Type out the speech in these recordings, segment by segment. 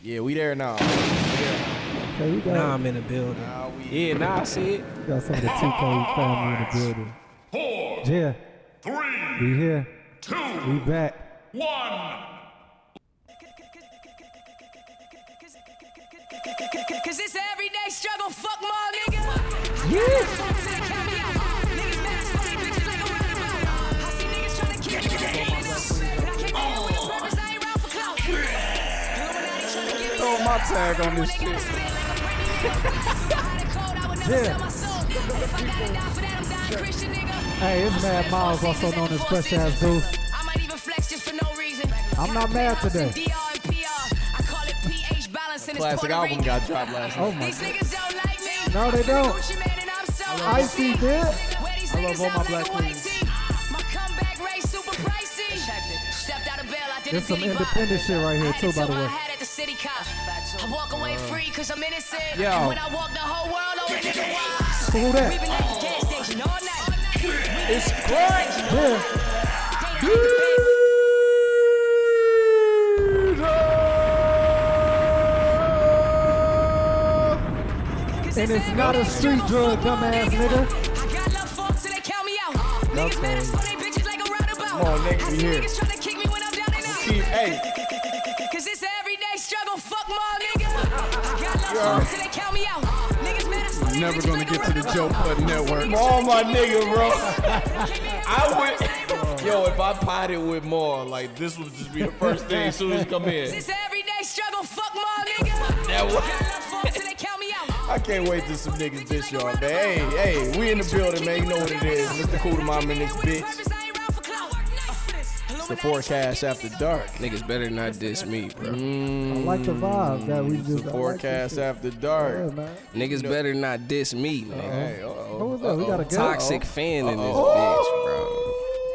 Yeah, we there now. Okay, we got Now I'm in the building. Now I see it. we got some of the 2K family in the building. 4, Yeah, 3, we here. 2, We back. 1. Cause it's an everyday struggle, fuck my nigga. throw my tag on this shit. Hey, it's Mad Myles, also known as Fresh Ass Booth. I might even flex just for no reason. I'm not mad today. Classic album got dropped last night. Oh my These god. niggas don't like me. No, they don't. Gucci Mane and I'm so Icy did. Where these I love niggas all my sound black like a white queens. tee. My comeback rate super pricey. Stepped out of bail, I did There's a some Diddy bop. independent shit right here I had too, to by the tell way. I had at the city cop. I walk away free cause I'm innocent. Yo. And when I walk the whole world over nigga wise. Who that? We been at the gas station all night. It's Krack. Yeah. And it's not a street drug, dumbass nigga. I got love for 'em till they count me out. Niggas mad as fuck, they bitches like a roundabout. Come on, nigga, we here. Niggas tryna kick me when I'm down and out. Hey, Cause it's an everyday struggle, fuck my nigga. I got love for 'em till they count me out. Niggas mad as fuck, they Never bitches gonna like get a to the Joe roundabout. Budden Network. come on, my nigga, bro. I would. Yo, if I potted with more, like this would just be the first thing as soon as you come in. It's an everyday struggle, fuck my nigga. That I was- got love for 'em till they count me out. I can't wait till some niggas dish y'all, man. Hey, we in the building, man. You know what it is. Mr. Cool to Mama in this bitch. It's the forecast after dark. Niggas better not diss me, bro. I like the vibe that we just. The forecast after dark. Yeah, man. Niggas better not diss me, nigga. Hey, What was that? We got a guest. Toxic fan in this bitch, bro.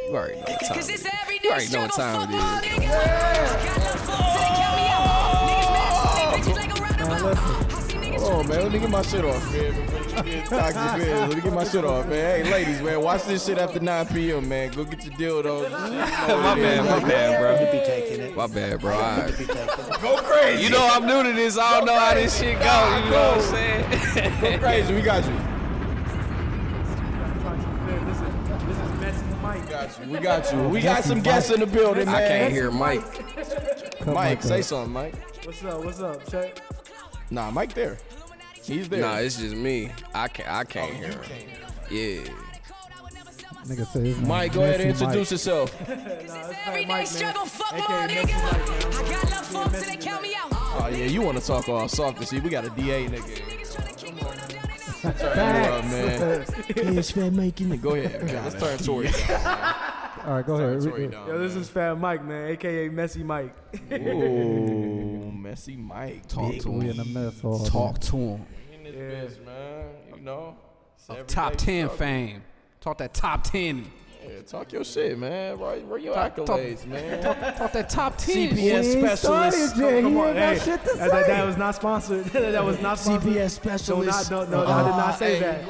You already know what time Cause it it's is. an You everyday already know struggle, what time fuck it my is. nigga. I got love for 'em till they count me out. Niggas mad as fuck, they bitches like a roundabout. I see niggas Oh man, let me get my shit off, man. Toxic man. Let me get my shit off, man. Hey, ladies, man, watch this shit after 9 p.m., man. Go get your dildos. My bad, bro. My bad, bro. All right. Go crazy. You know I'm new to this. I don't know how this shit go. You know what I'm saying? Go crazy. We got you. We got you. We got some guests in the building, man. I can't hear Mike. Mike, say something, Mike. What's up, Chuck? Nah, Mike there. He's there. Nah, it's just me. I can't hear him. Yeah. Nigga say his name. Mike, go ahead and Messy introduce yourself. everyday struggle, fuck my nigga. I got love for 'em till they count me out. Oh yeah, you want to talk all soft and see? We got a DA nigga. Facts. man. It's Fat Mike in the Go ahead, man. Let's turn Tory down. All right, go ahead. Tory down. Yo, this is Fat Mike, man, aka Messy Mike. Ooh, messy Mike. Talk to We in him. the mess hall. Talk to him. In this bitch, man. You know. it's everyday Top 10 struggle. fame. Talk that top 10. Yeah, talk your shit, man. Where your accolades, man? Talk that top 10. CPS specialist. Jay. Come He on, ain't hey, got shit to say. that was not sponsored. That was not sponsored. CPS No, specialist. I did not say that.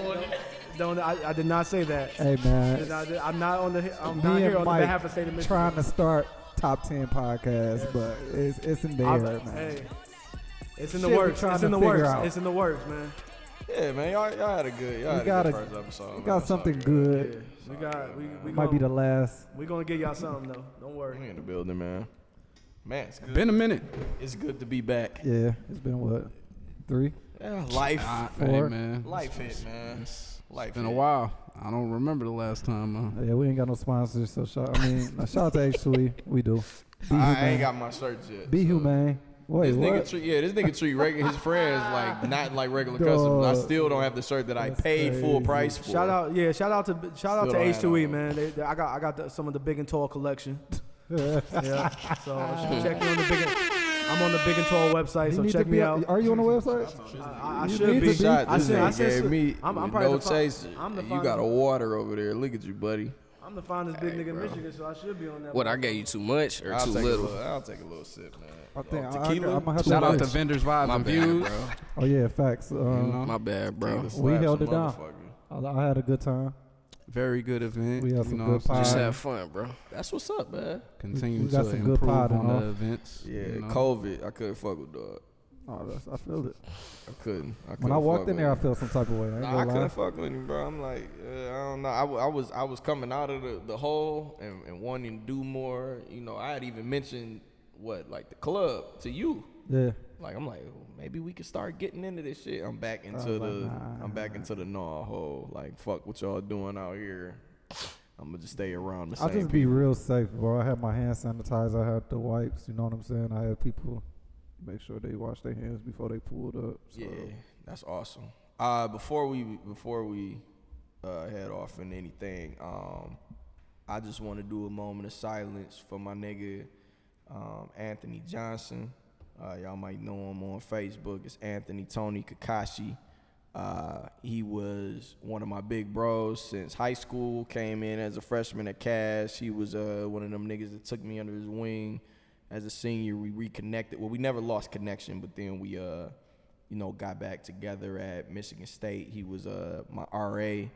Don't I did not say that. Hey man, I'm not on the. I'm me not here and on Mike behalf of State of Michigan. trying to start top 10 podcasts, but it's in the air, man. Hey, it's in Shit, the we works. trying It's to in the figure works. out. It's in the works, man. Yeah, man. Y'all had a good. Y'all had got a a- good first episode. We got something good. We Might be the last. We gonna get y'all something though. Don't worry. We in the building, man. Man, it's good. Been a minute. It's good to be back. Yeah, it's been what? 3? Yeah, life. Hey, Four. man. Life hit, man. Life Been a hit. while. I don't remember the last time. Yeah, we ain't got no sponsors, so shout out to H2E. We do. Be I ain't humane. got my shirts yet. Be so. humane. Wait, This what? nigga treat his friends like not like regular customers. I still don't have the shirt that I That's paid full crazy. price for. Shout out to Still don't H2E, have man. I got some of the big and tall collection. Yeah, so check me on the big. I'm on the Big and Tall website, You so need check to me be- out. Are you on the website? I You should need be. to be. Shot, I this said- I nigga said- gave me I'm no probably the fi- chaser. I'm the You finest- got a water over there. Look at you, buddy. I'm the finest big nigga in Michigan, so I should be on that. What, I gave you too much or I'll too take little? I'll take a little sip, man. I think tequila? I'm gonna have Shout to out to watch. Vendors Vibes My and bad, Views. bro. Oh yeah, facts. My bad, bro. Tequila We slap held some it down. motherfucker. I had a good time. Very good event. We had you some know good what I'm Just saying? have fun, bro. That's what's up, man. Continue we got to some good improve pod on and all. the events. Yeah, you know? COVID, I couldn't fuck with dog. Oh, I feel it. I couldn't When I walked fuck in with there, I him. felt some type of way. I ain't Nah, I gonna lie. couldn't fuck with him, bro. I'm like, I don't know. I was coming out of the hole and wanting to do more. You know, I had even mentioned like the club to you. Yeah. Like I'm like, oh, maybe we could start getting into this shit. I'm back into I'm back into the gnaw hole. Like fuck what y'all doing out here. I'm gonna just stay around the same I'll just be people. real safe, bro. I had my hand sanitizer. I had the wipes. You know what I'm saying? I had people make sure they wash their hands before they pulled up. So. Yeah, that's awesome. Before we head off in anything, I just want to do a moment of silence for my nigga Auntie Johnson. Y'all might know him on Facebook. It's Anthony Tony Kakashi. He was one of my big bros since high school. Came in as a freshman at Cass. He was one of them niggas that took me under his wing. As a senior, we reconnected. Well, we never lost connection, but then we, got back together at Michigan State. He was my RA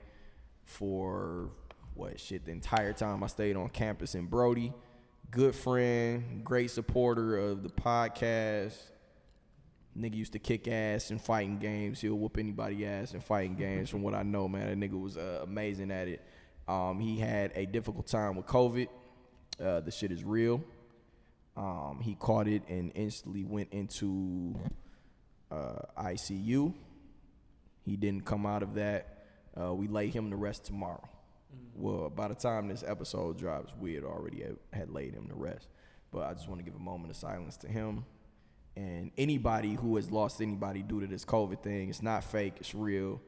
for the entire time I stayed on campus in Brody. Good friend, great supporter of the podcast. Nigga used to kick ass in fighting games. He'll whoop anybody ass in fighting games. From what I know, man, that nigga was amazing at it. He had a difficult time with COVID. The shit is real. He caught it and instantly went into ICU. He didn't come out of that. We lay him to rest tomorrow. Well, by the time this episode drops, we had already had laid him to rest. But I just want to give a moment of silence to him. And anybody who has lost anybody due to this COVID thing, it's not fake, it's real.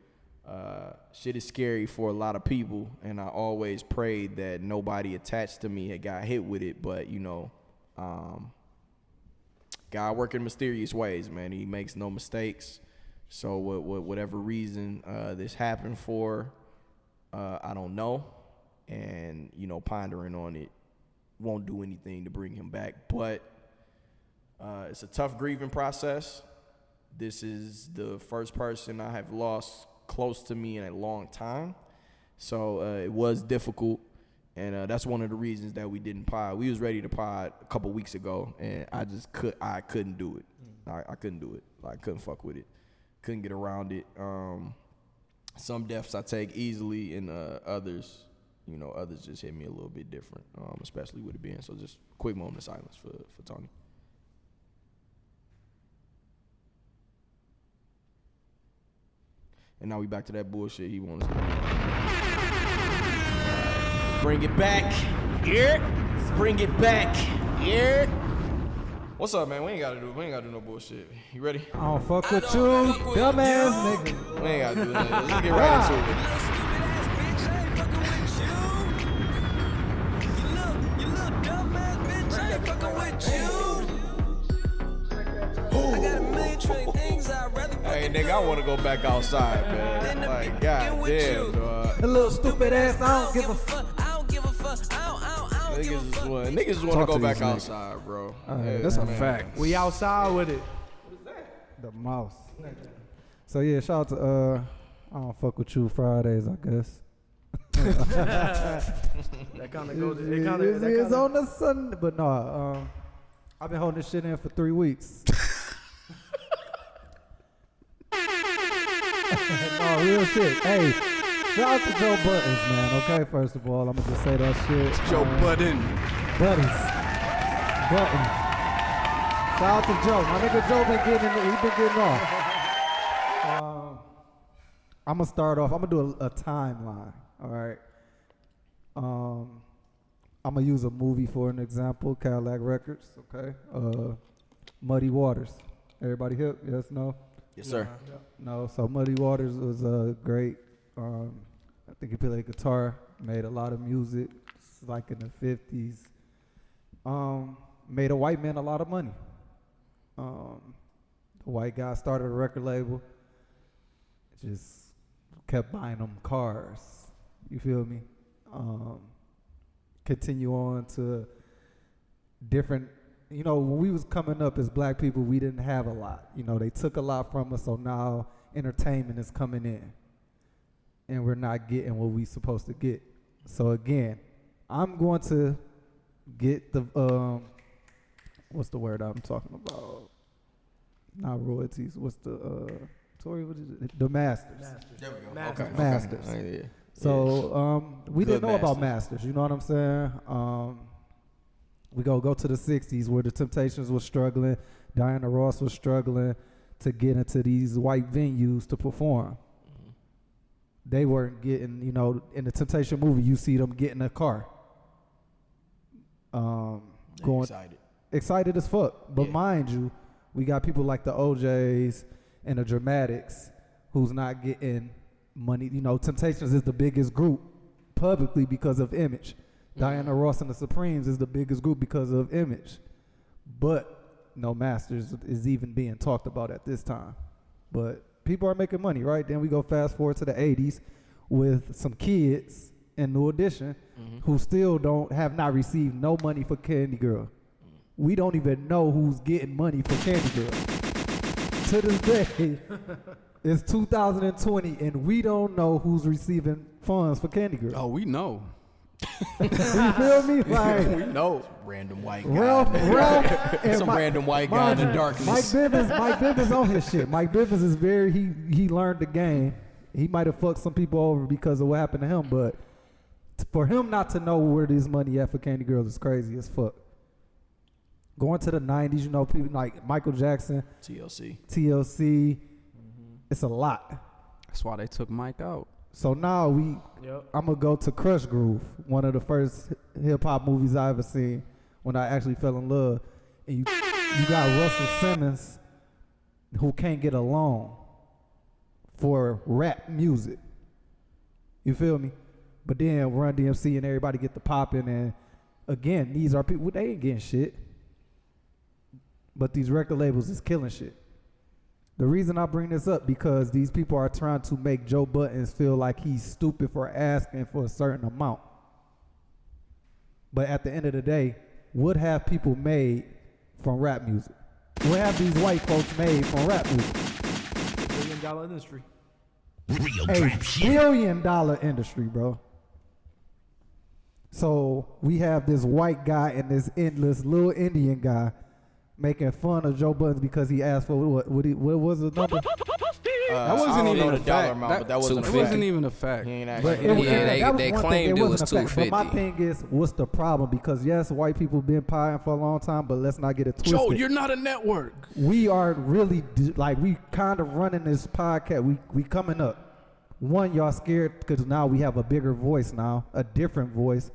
Shit is scary for a lot of people, and I always prayed that nobody attached to me had got hit with it, but God work in mysterious ways, man. He makes no mistakes. So whatever reason this happened for, I don't know. And, pondering on it won't do anything to bring him back. But it's a tough grieving process. This is the first person I have lost close to me in a long time. So it was difficult. And that's one of the reasons that we didn't pod. We was ready to pod a couple weeks ago, and I couldn't do it. I couldn't do it. I couldn't fuck with it. Couldn't get around it. Some deaths I take easily, and others just hit me a little bit different, especially with it being. So just quick moment of silence for Tony. And now we back to that bullshit he wants us to be on. Bring it back. Yeah. Let's bring it back. Yeah. What's up, man? We ain't gotta do no bullshit. You ready? I don't fuck with you, dumbass nigga. We ain't gotta do that. Let's get right into it. Hey, nigga, I wanna go back outside, man. Like, goddamn, dog. A little stupid ass, I don't give a fuck. Niggas just wanna go back outside, bro. That's a fact. We outside with it. The mouse. So yeah, shout out to I don't fuck with you Fridays, I guess. That kind of goes. It's on the Sunday, but no. I've been holding this shit in for 3 weeks. No, real shit. Hey, shout out to Joe Buttons, man. Okay, first of all, I'm gonna just say that shit. Joe Budden. Buttons. Button. Shout out to Joe. My nigga Joe been getting off. I'm gonna start off. I'm gonna do a timeline. All right. I'm gonna use a movie for an example. Cadillac Records. Okay. Muddy Waters. Everybody hip? Yes. No. Yes, sir. No. So Muddy Waters was great. I think he played guitar. Made a lot of music. It's like in the 50s. Made a white man a lot of money. The white guy started a record label. Just kept buying them cars. You feel me? Continue on to different, when we was coming up as black people, we didn't have a lot. They took a lot from us, so now entertainment is coming in. and we're not getting what we supposed to get. So again, I'm going to get the what's the word I'm talking about? Not royalties. What's the Tori? What is it? The masters. There we go. Masters. Okay. Masters. Okay. Yeah. So we Good didn't know about masters. masters. You know what I'm saying? We go to the 60s where the Temptations was struggling. Diana Ross was struggling to get into these white venues to perform. They weren't getting, you know, in the Temptation movie, you see them get in a car. Going excited as fuck. But mind you, we got people like the OJs and the Dramatics who's not getting money. You know, Temptations is the biggest group publicly because of image. Diana Ross and the Supremes is the biggest group because of image. But no Masters is even being talked about at this time. But people are making money, right? Then we go fast forward to the 80s with some kids in New Edition who still have not received no money for Candy Girl. We don't even know who's getting money for Candy Girl. To this day, it's 2020 and we don't know who's receiving funds for Candy Girl. Oh, we know. You feel me? Like, We know random white guy. Ralph and Some random white guy in the Mike darkness. Bivens on his shit. Mike Bivens is he learned the game. He might have fucked some people over because of what happened to him, but for him not to know where this money at for Candy Girl is crazy as fuck. Going to the 90s, you know, people like Michael Jackson, TLC, it's a lot. That's why they took Mike out. So now I'm gonna go to Crush Groove, one of the first hip hop movies I ever seen when I actually fell in love. And you got Russell Simmons who can't get a loan for rap music. You feel me? But then Run DMC and everybody get the popping, and again, these are people, they ain't getting shit. But these record labels is killing shit. The reason I bring this up because these people are trying to make Joe Buttons feel like he's stupid for asking for a certain amount. But at the end of the day, what have people made from rap music? What have these white folks made from rap music? $1 billion industry. $1 billion industry, bro. So we have this white guy and this endless little Indian guy making fun of Joe Buttons because he asked for what was the number? That wasn't even a fact. That wasn't It wasn't even a fact. He ain't But actually. they claimed it was But my 250. thing is, what's the problem? Because yes, white people been pieing for a long time, but let's not get it twisted. Joe, you're not a network. We are really we kind of running this podcast. We coming up. One, y'all scared because now we have a bigger voice now, a different voice,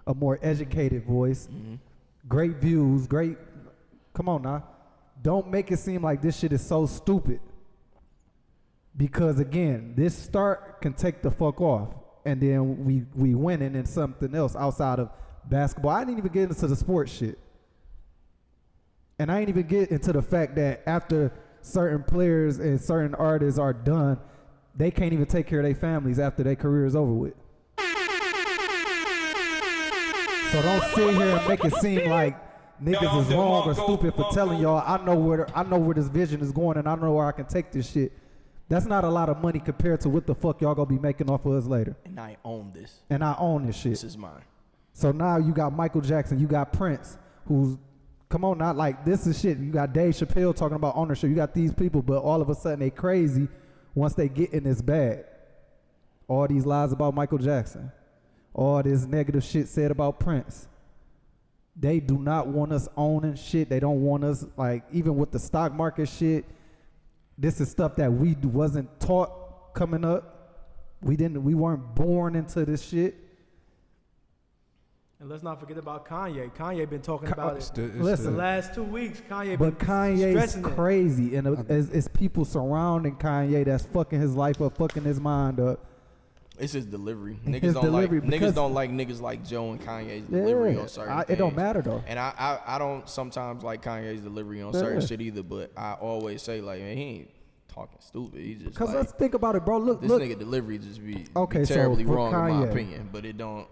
a more educated voice, great views, great. Come on now, don't make it seem like this shit is so stupid. Because again, this start can take the fuck off, and then we winning in something else outside of basketball. I didn't even get into the sports shit, and I ain't even get into the fact that after certain players and certain artists are done, they can't even take care of their families after their career is over with. So don't sit here and make it seem like niggas is wrong or stupid for telling y'all I know where this vision is going and I know where I can take this shit. That's not a lot of money compared to what the fuck y'all gonna be making off of us later. And I own this. And I own this shit. This is mine. So now you got Michael Jackson, you got Prince, who's, come on, not like this is shit. You got Dave Chappelle talking about ownership. You got these people, but all of a sudden they crazy once they get in this bag. All these lies about Michael Jackson. All this negative shit said about Prince. They do not want us owning shit. They don't want us, like, even with the stock market shit, this is stuff that we wasn't taught coming up. We weren't born into this shit. And let's not forget about Kanye. Kanye been talking about it. Listen, The last 2 weeks, Kanye but been Kanye's stressing it. crazy, and it's people surrounding Kanye that's fucking his life up, fucking his mind up. It's his delivery. His delivery, Niggas don't like niggas like Joe and Kanye's delivery on certain things. It don't matter though. And I don't sometimes like Kanye's delivery on certain shit either, but I always say, like, man, he ain't talking stupid. He just Because like, let's think about it, bro. Look, this nigga delivery just be so terribly for wrong in Kanye, my opinion, but it don't.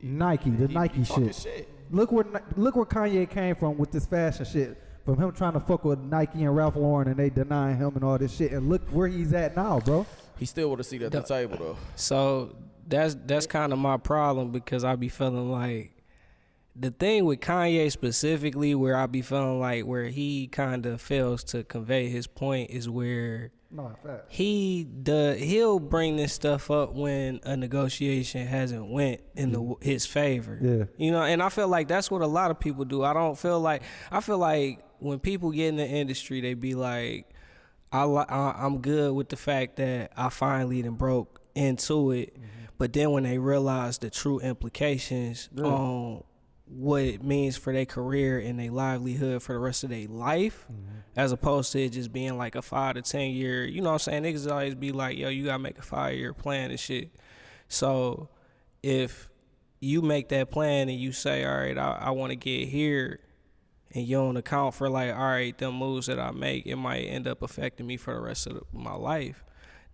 Nike, the Nike he talking shit. Look where Kanye came from with this fashion shit. From him trying to fuck with Nike and Ralph Lauren and they denying him and all this shit. And look where he's at now, bro. He still with a seat at the table though. So that's kind of my problem, because I be feeling like the thing with Kanye specifically, where I be feeling like where he kind of fails to convey his point is where he'll bring this stuff up when a negotiation hasn't went in his favor. Yeah. You know, and I feel like that's what a lot of people do. I feel like when people get in the industry, they be like, I'm good with the fact that I finally done broke into it. But then when they realize the true implications on what it means for their career and their livelihood for the rest of their life, as opposed to it just being like a 5 to 10 year, you know what I'm saying? Niggas always be like, yo, you gotta make a 5-year plan and shit. So if you make that plan and you say, all right, I want to get here, and you don't account for like, all right, them moves that I make, it might end up affecting me for the rest of my life,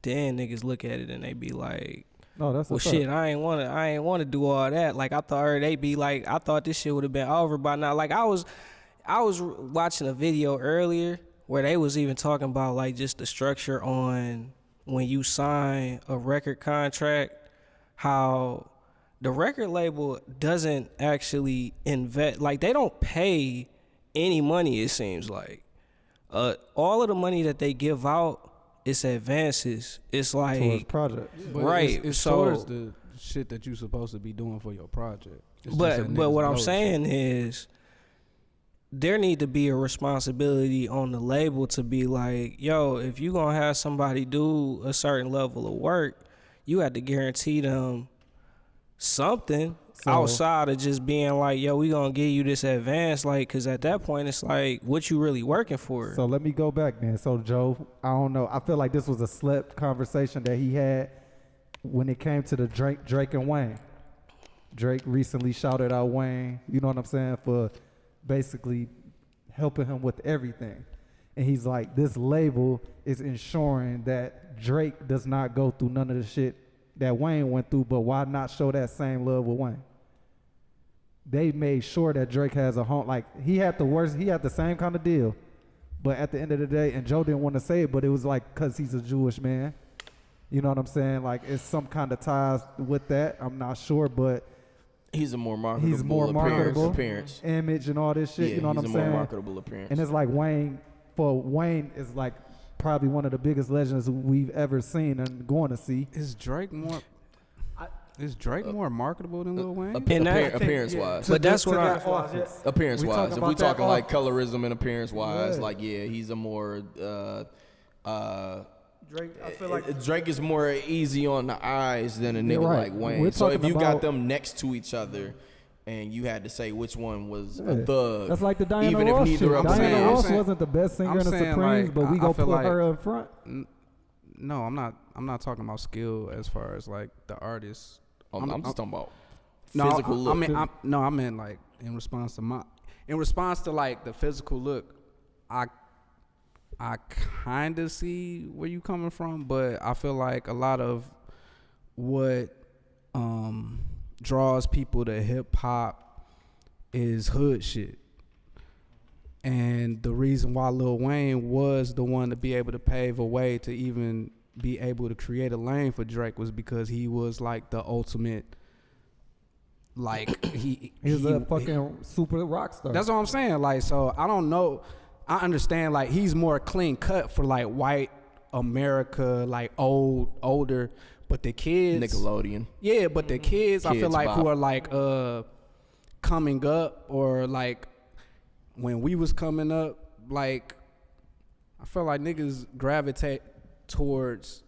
then niggas look at it and they be like, no, that's well, shit, I ain't want to do all that. Like, I thought they be like, I thought this shit would have been over by now. Like, I was watching a video earlier where they was even talking about like just the structure on when you sign a record contract, how the record label doesn't actually invest, like they don't pay any money, it seems like. All of the money that they give out, it's advances. It's like towards project. Right. It's so towards the shit that you supposed to be doing for your project. But what I'm saying is there need to be a responsibility on the label to be like, yo, if you gonna have somebody do a certain level of work, you have to guarantee them something outside of just being like, yo, we gonna give you this advance, like, because at that point it's like, what you really working for? So let me go back, man. So Joe, I don't know, I feel like this was a slept conversation that he had when it came to the Drake and Wayne. Drake recently shouted out Wayne, you know what I'm saying, for basically helping him with everything. And he's like, this label is ensuring that Drake does not go through none of the shit that Wayne went through, but why not show that same love with Wayne? They made sure that Drake has a home. Like, he had the same kind of deal. But at the end of the day, and Joe didn't want to say it, but it was like, because he's a Jewish man. You know what I'm saying? Like, it's some kind of ties with that. I'm not sure, but he's a more marketable appearance. Image and all this shit, yeah, you know what I'm saying? He's a more marketable appearance. And it's like Wayne is like probably one of the biggest legends we've ever seen and going to see. Is Drake more marketable than Lil Wayne? Appearance wise. But that's what appearance wise. If we talking like colorism and appearance wise, like he's a more Drake, I feel like Drake is more easy on the eyes than a nigga like Wayne. So if you got them next to each other and you had to say which one was a thug, that's like the Diana even Ross if neither shit. of them Diana Ross saying- wasn't the best singer I'm in the saying, Supremes, like, but we I go feel put like- her up front. No, I'm not talking about skill as far as like the artist. I'm just talking about No, physical look. I meant like in response to like the physical look. I kind of see where you coming from, but I feel like a lot of what draws people to hip hop is hood shit. And the reason why Lil Wayne was the one to be able to pave a way to even be able to create a lane for Drake was because he was like the ultimate, like he was a fucking super rock star. That's what I'm saying. Like, so I don't know. I understand like he's more clean cut for like white America, like older, but the kids Nickelodeon. Yeah, but the kids I feel like bop. who are like coming up, or like when we was coming up, like I feel like niggas gravitate towards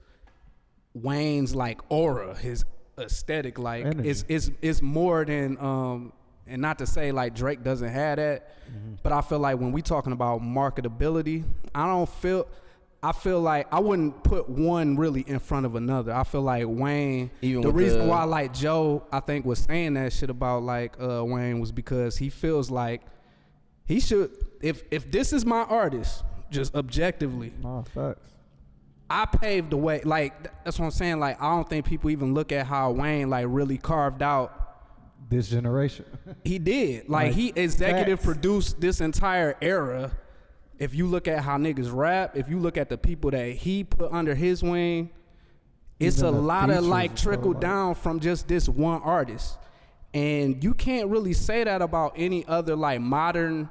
Wayne's like aura, his aesthetic, like it's more than and not to say like Drake doesn't have that, but I feel like when we talking about marketability, I feel like I wouldn't put one really in front of another. I feel like Wayne, Even the with reason why like Joe I think was saying that shit about like Wayne was because he feels like he should, if this is my artist, just objectively, facts. I paved the way. Like, that's what I'm saying. Like, I don't think people even look at how Wayne like really carved out this generation. He did. Like he executive produced this entire era. If you look at how niggas rap, if you look at the people that he put under his wing, it's Even a the lot of features like and stuff trickle like- down from just this one artist. And you can't really say that about any other like modern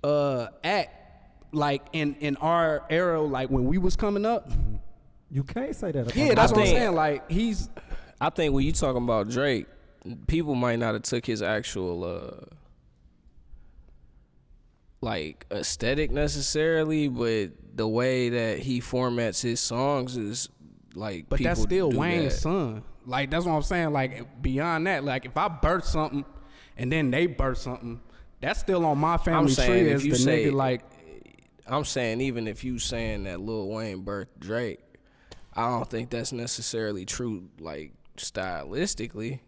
act, like in our era, like when we was coming up. You can't say that. About Yeah, that's what I'm think- saying. Like I think when you talking about Drake, people might not have took his actual like aesthetic necessarily, but the way that he formats his songs is like. But that's people still do Wayne's that. son. Like that's what I'm saying. Like beyond that, like if I birth something and then they birth something, that's still on my family saying tree if as you the say- nigga. Like I'm saying even if you saying that Lil Wayne birthed Drake, I don't think that's necessarily true. Like stylistically,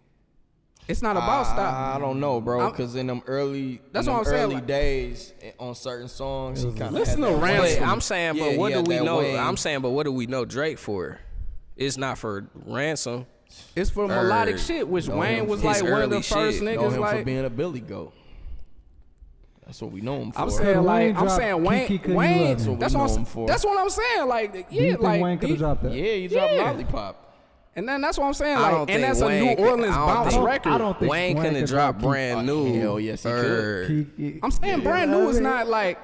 it's not about style. I don't know, bro, because in them early, That's what I'm saying, early like- days on certain songs, he kind of Listen to but Ransom. I'm saying, but Yeah, what he do had we that know? Wayne. I'm saying, but what do we know Drake for? It's not for Ransom. It's for melodic Or shit, which know Wayne him was for like his one of the early first shit. know niggas. him for Like being a Billy Goat. That's what we know him for. I'm saying, Wayne I'm dropped saying Kiki, Wayne. Could You Wayne. Love Me? That's We what know I'm. him for. That's what I'm saying. Like Do you yeah, think like Wayne could have dropped that? Yeah, he dropped Yeah. Lollipop. And then that's what I'm saying. I Like, don't and think that's Wayne a New could- Orleans I don't bounce think- record. I don't think Wayne couldn't could drop drop brand new. Hell yes, he could. Kiki. I'm saying brand new is not like.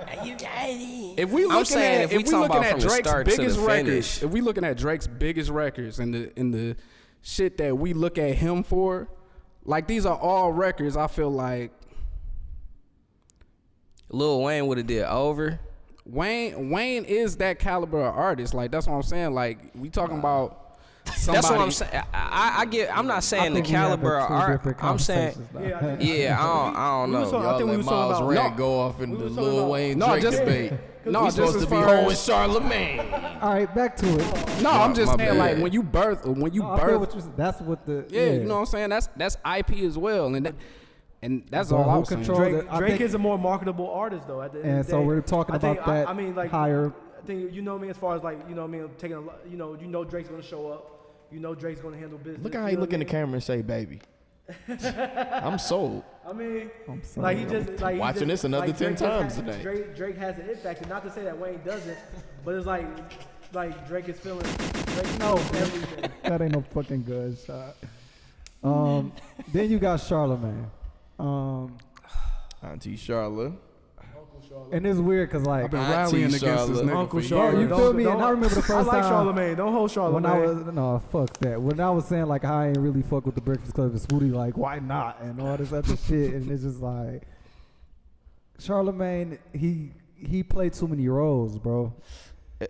If we looking saying at if we if we talking looking about at from the Drake's start to the biggest finish. records, if we looking at Drake's biggest records and the shit that we look at him for, like these are all records. I feel like Lil Wayne would have did Over. Wayne is that caliber of artist. Like that's what I'm saying. Like we talking about. Somebody, That's what I'm saying. I get. I'm not saying the think we have caliber of two art. different I'm saying. conversations now. Yeah, I don't We was know. talking- I think we Let was talking Myles about rant go off in the was talking Lil about- Wayne No, Drake just- debate. no, we just supposed as to be far holding as- Charlemagne. All right, back to it. No, I'm just my saying bad. like when you birth I feel what birth. you're, that's what the Yeah, you know what I'm saying. That's IP as well, and that's So all I who was saying. control- Drake, I Drake think- is a more marketable artist, though. At the end And of the so day. we're talking I think- about that I mean, like higher. I think you know me as far as like you know what I mean. Taking a lot, you know Drake's gonna show up. You know Drake's gonna handle business. Look how you he know look what in the camera and say, "Baby." I'm sold. I mean, I'm sorry. like he just like he Watching just, this another like, 10 Drake just times has- today. Drake has an it factor. Not to say that Wayne doesn't, but it's like Drake is feeling. Drake knows everything. That ain't no fucking good shot. Then you got Charlemagne. Auntie Charle. And it's weird because like I've been Auntie rallying against this Charlotte. nigga Uncle for Charlotte. you years. feel me? And I remember the I first like time Charlemagne. Don't hold when Charlemagne. I was no fuck that. When I was saying like I ain't really fuck with the Breakfast Club and Spooty, like why not and all this other shit, and it's just like Charlemagne, he played too many roles, bro.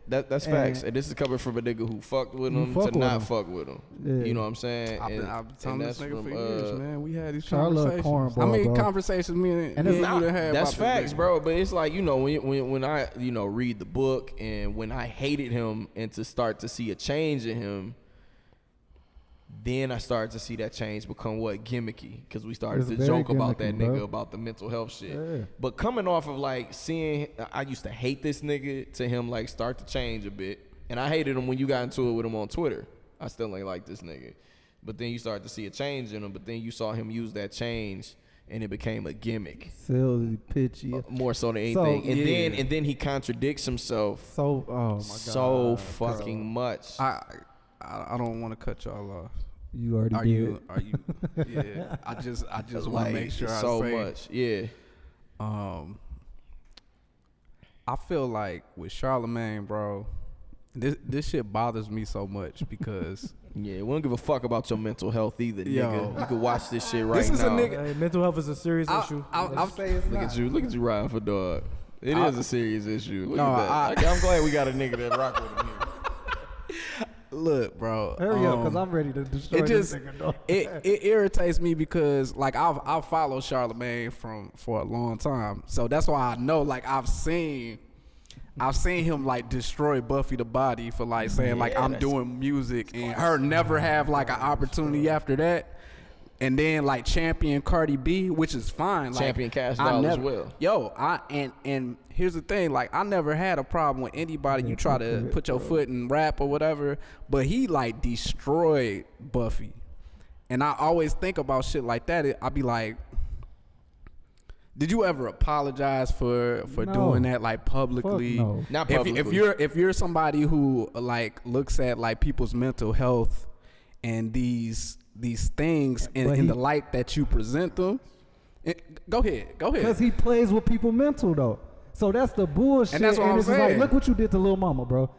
That's And- facts. And this is coming from a nigga who fucked with Who him fuck to with not him. fuck with him. Yeah. You know what I'm saying? I've been And telling this that's nigga from, for years, man. We had these Charlotte conversations. cornball, I mean, bro. conversations me and And it's you not- done had That's about this facts, nigga. bro. But it's like, you know, when I, you know, read the book and when I hated him and to start to see a change in him, then I started to see that change become what gimmicky, because we started It's to very joke about that gimmicky, nigga bro. about the mental health shit. Yeah. But coming off of like seeing, I used to hate this nigga to him like start to change a bit, and I hated him when you got into it with him on Twitter. I still ain't like this nigga, but then you started to see a change in him. But then you saw him use that change, and it became a gimmick. Silly, pitchy. More so than So- anything. Yeah. And then he contradicts himself So oh my god. so fucking much. I don't want to cut y'all off. You already Are did. you? Yeah. I just want to Like, make sure so I say. much. Yeah. I feel like with Charlemagne, bro, this shit bothers me so much because Yeah, we don't give a fuck about your mental health either, Yo. nigga. You can watch this shit right This is now. a nigga- Hey, mental health is a serious issue. I'll say it's Look not. at you riding for dog. It is a serious issue. Look No, at that. I'm glad we got a nigga that rock with him here. look, bro. Hurry up, because I'm ready to destroy It this just nigga, dog. it irritates me because like I've followed Charlemagne for a long time, so that's why I know like I've seen him like destroy Buffy the Body for like saying like I'm doing music and her never have like an opportunity after that, and then like champion Cardi B, which is fine. Like, Champion Cash I Doll as never- well. Yo, and here's the thing, like I never had a problem with anybody you try to put your foot in rap or whatever, but he like destroyed Buffy. And I always think about shit like that. I be like, Did you ever apologize for No. doing that like publicly? Fuck no. Not If publicly. if you're somebody who like looks at like people's mental health and these things in the light that you present them, go ahead. Because he plays with people mental though. So that's the bullshit. And that's what I'm it's saying. like, look what you did to Lil Mama, bro.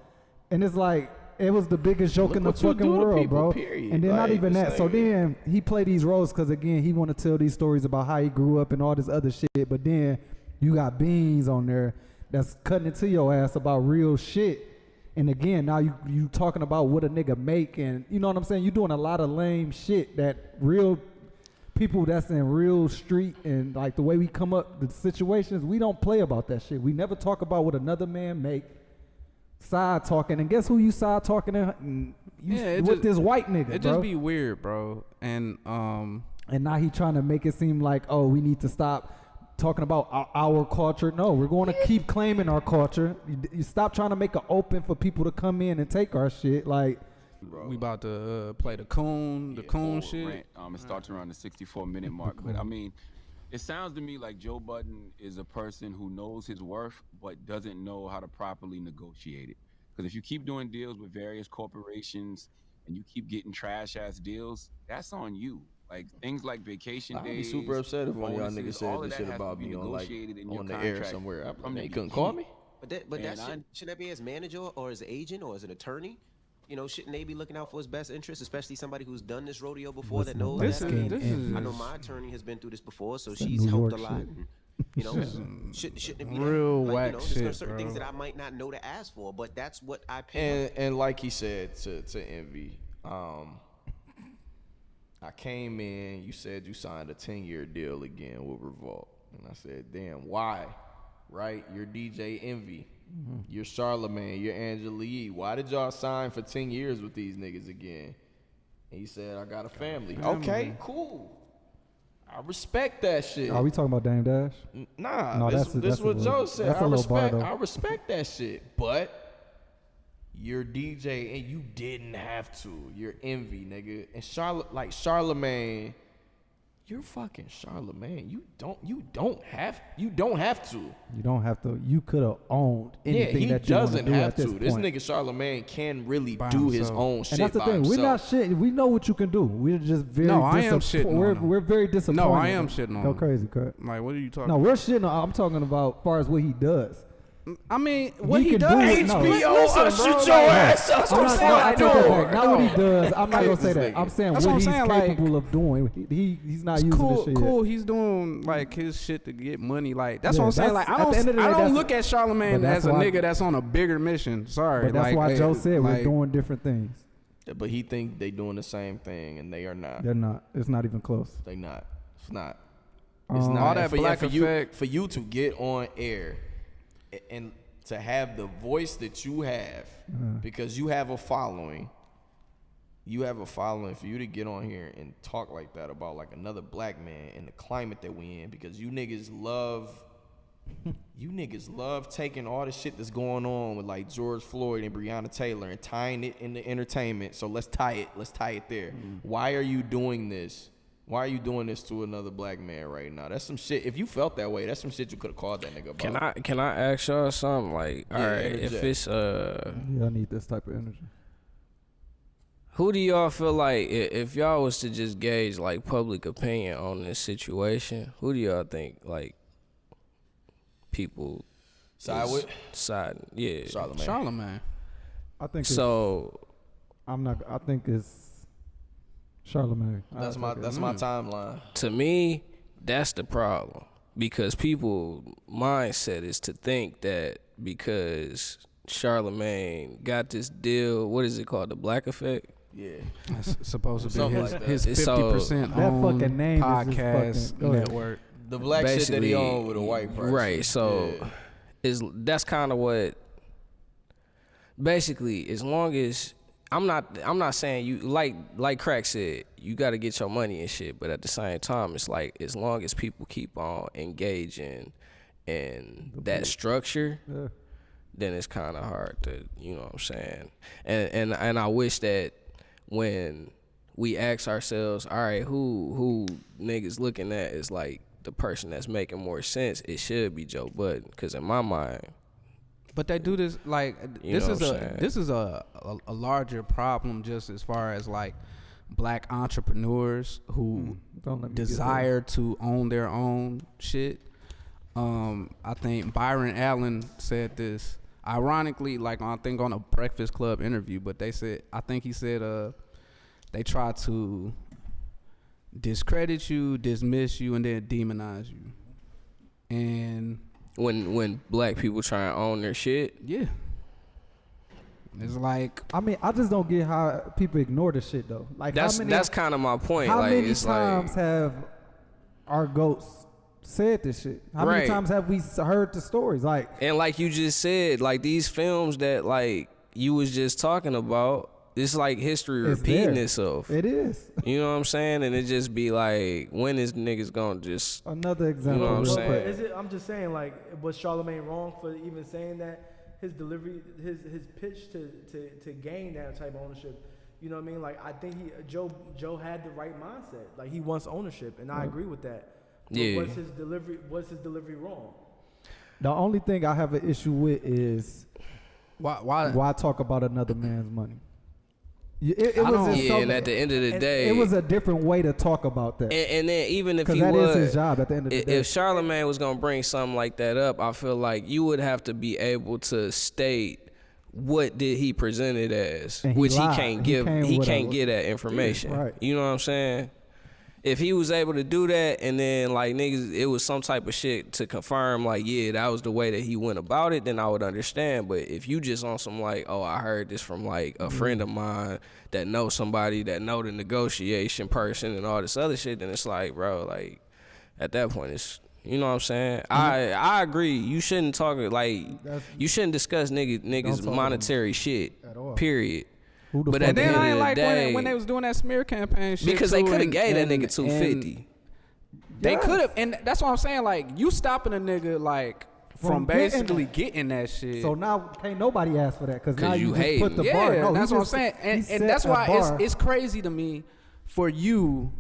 And it's like, it was the biggest joke Look in the what you fucking do to world, people, bro. period. And then not Like, even it's that. So like- then he played these roles because again, he want to tell these stories about how he grew up and all this other shit. But then you got Beans on there that's cutting it to your ass about real shit. And again, now you talking about what a nigga make, and you know what I'm saying? You doing a lot of lame shit that real people that's in real street and like the way we come up the situations, we don't play about that shit. We never talk about what another man make. Side talking, and guess who you side talking with this white nigga, It bro. just be weird, bro. And now he trying to make it seem like, oh, we need to stop talking about our culture. No, we're going to keep claiming our culture. You stop trying to make it open for people to come in and take our shit. Like, we about to play the coon shit. Rant. It starts around the 64-minute mark. But I mean, it sounds to me like Joe Budden is a person who knows his worth but doesn't know how to properly negotiate it. Because if you keep doing deals with various corporations and you keep getting trash-ass deals, that's on you. Like things like vacation I'd be days, super upset if one of y'all bonuses, niggas all said of this that shit has to about be me on like negotiated in your on the air contract somewhere. I'm from like, the they couldn't call me. But shouldn't that be as manager or as an agent or as an attorney? You know, shouldn't they be looking out for his best interest, especially somebody who's done this rodeo before that knows This that? is I know my attorney has been through this before, so Some she's New helped York a lot. shit. And, you know, shouldn't it be real that? whack you know, there's shit, certain bro. things that I might not know to ask for, but that's what I pay. And like he said to Envy, I came in, you said you signed a 10-year deal again with Revolt. And I said, damn, why? Right? You're DJ Envy. You're Charlemagne. You're Angela Yee. Why did y'all sign for 10 years with these niggas again? And he said, I got a family. Okay, cool. I respect that shit. are we talking about Dame Dash? Nah, No, this that's a what little- Joe said. that's a little bar, though. I respect that shit. But you're DJ and you didn't have to. You're Envy, nigga. And Charlemagne, you're fucking Charlemagne. You don't have to. You don't have to. You could have owned anything he that you want to doesn't do have at this to. This point. nigga Charlemagne can really By do his himself. own shit And that's the by thing. himself. We're not shitting. We know what you can do. We're just very No, I am shitting on him. We're very disappointed. No, I am shitting on Go him. crazy, Krack. Like, what are you talking No, about? we're shitting on. I'm talking about as far as what he does. I mean, what he can does. do it. No. Shoot your ass up. I'm not, I take that back. Not what he does. I'm not gonna say This that. nigga. I'm saying That's what what he's I'm saying, like, capable of doing. He's not It's using cool, this shit. cool. Yet. He's doing like his shit to get money. Like that's Yeah, what I'm saying. that's- Like at the end of the day, I don't that's- look at Charlemagne but that's as a why- nigga that's on a bigger mission. Sorry, But that's like, why Joe said we're like, doing different things. Yeah, but he think they doing the same thing and they are not. They're not. It's not even close. They not. It's not. It's not. all And that black for effect. for you to get on air and to have the voice that you have, because you have a following. You have a following. For you to get on here and talk like that about like another black man in the climate that we in, because you niggas love taking all the shit that's going on with like George Floyd and Breonna Taylor and tying it into entertainment. So let's tie it there. Why are you doing this? Why are you doing this to another black man right now? That's some shit. If you felt that way, that's some shit you could have called that nigga about. Can I ask y'all something? Like, Yeah, all right, if interject. it's Yeah, I need this type of energy. who do y'all feel like if y'all was to just gauge like public opinion on this situation, who do y'all think like people Side with siding? Yeah. Charlemagne. I think. So I think it's Charlemagne. That's my timeline. to me, that's the problem, because people mindset is to think that because Charlemagne got this deal, what is it called, the Black Effect? Yeah. That's supposed to be Something his, like that. his It's 50% That owned fucking name is podcast just fucking- go ahead. network. The black shit that he Basically, owned with a white person. Right. So Yeah. that's kind of what. Basically, as long as I'm not saying you like Krack said, you got to get your money and shit, but at the same time, it's like as long as people keep on engaging in that structure, Yeah. then it's kind of hard to, you know what I'm saying? And I wish that when we ask ourselves, all right, who niggas looking at is like the person that's making more sense, it should be Joe Budden. Because in my mind, but they do this like this is a larger problem just as far as like black entrepreneurs who desire to own their own shit. I think Byron Allen said this ironically, like I think on a Breakfast Club interview, but he said they try to discredit you, dismiss you, and then demonize you. And when black people try and own their shit, yeah, it's like, I mean, I just don't get how people ignore the shit though. Like that's kind of my point. How like, many it's times like, have our goats said this shit? How many times have we heard the stories? Like, and like you just said, like these films that like you was just talking about, it's like history repeating itself. It is. You know what I'm saying? And it just be like, when is niggas gonna just another example? You know what I'm saying? Is it? I'm just saying, like, was Charlemagne wrong for even saying that? His delivery, his pitch to gain that type of ownership. You know what I mean? Like, I think Joe had the right mindset. Like, he wants ownership, and I agree with that. But yeah. Was his delivery wrong? The only thing I have an issue with is why talk about another man's money? And at the end of the day, it was a different way to talk about that. And then even if he that was, is his job at the end of the day. If Charlemagne was gonna bring something like that up, I feel like you would have to be able to state what did he present it as, which he can't give. He can't get that information. Yeah, right. You know what I'm saying? If he was able to do that, and then like niggas, it was some type of shit to confirm, like, yeah, that was the way that he went about it, then I would understand. But if you just on some like, oh, I heard this from like a friend of mine that knows somebody that know the negotiation person and all this other shit, then it's like, bro, like at that point, it's, you know what I'm saying? I agree. You shouldn't talk like you shouldn't discuss niggas monetary shit. At all. Period. But at the end of the day, when they was doing that smear campaign shit, because they could have gave that nigga $250. They could have, and that's what I'm saying. Like, you stopping a nigga like from basically getting that shit. So now can't nobody ask for that because now you just put the bar. No, that's what I'm saying, and that's why it's crazy to me for you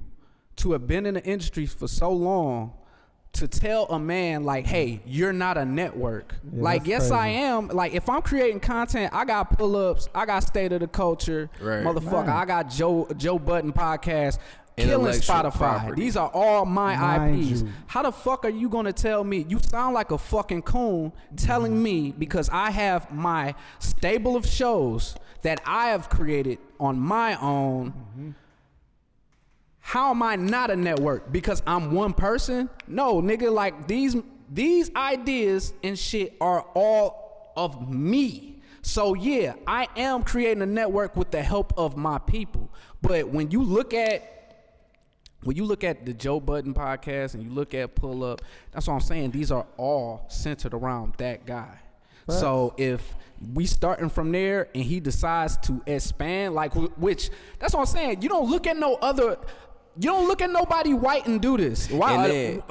to have been in the industry for so long to tell a man like, hey, you're not a network. Yeah, like, yes, crazy. I am. Like, if I'm creating content, I got pull-ups, I got State of the Culture, motherfucker. Man. I got Joe Budden podcast, killing Spotify. Property. These are all my IPs. How the fuck are you gonna tell me? You sound like a fucking coon telling me because I have my stable of shows that I have created on my own. Mm-hmm. How am I not a network? Because I'm one person? No, nigga, like these ideas and shit are all of me. So yeah, I am creating a network with the help of my people. But when you look at the Joe Budden podcast and you look at Pull Up, that's what I'm saying. These are all centered around that guy. Right. So if we starting from there and he decides to expand, like, which that's what I'm saying. You don't look at nobody white and do this. Why?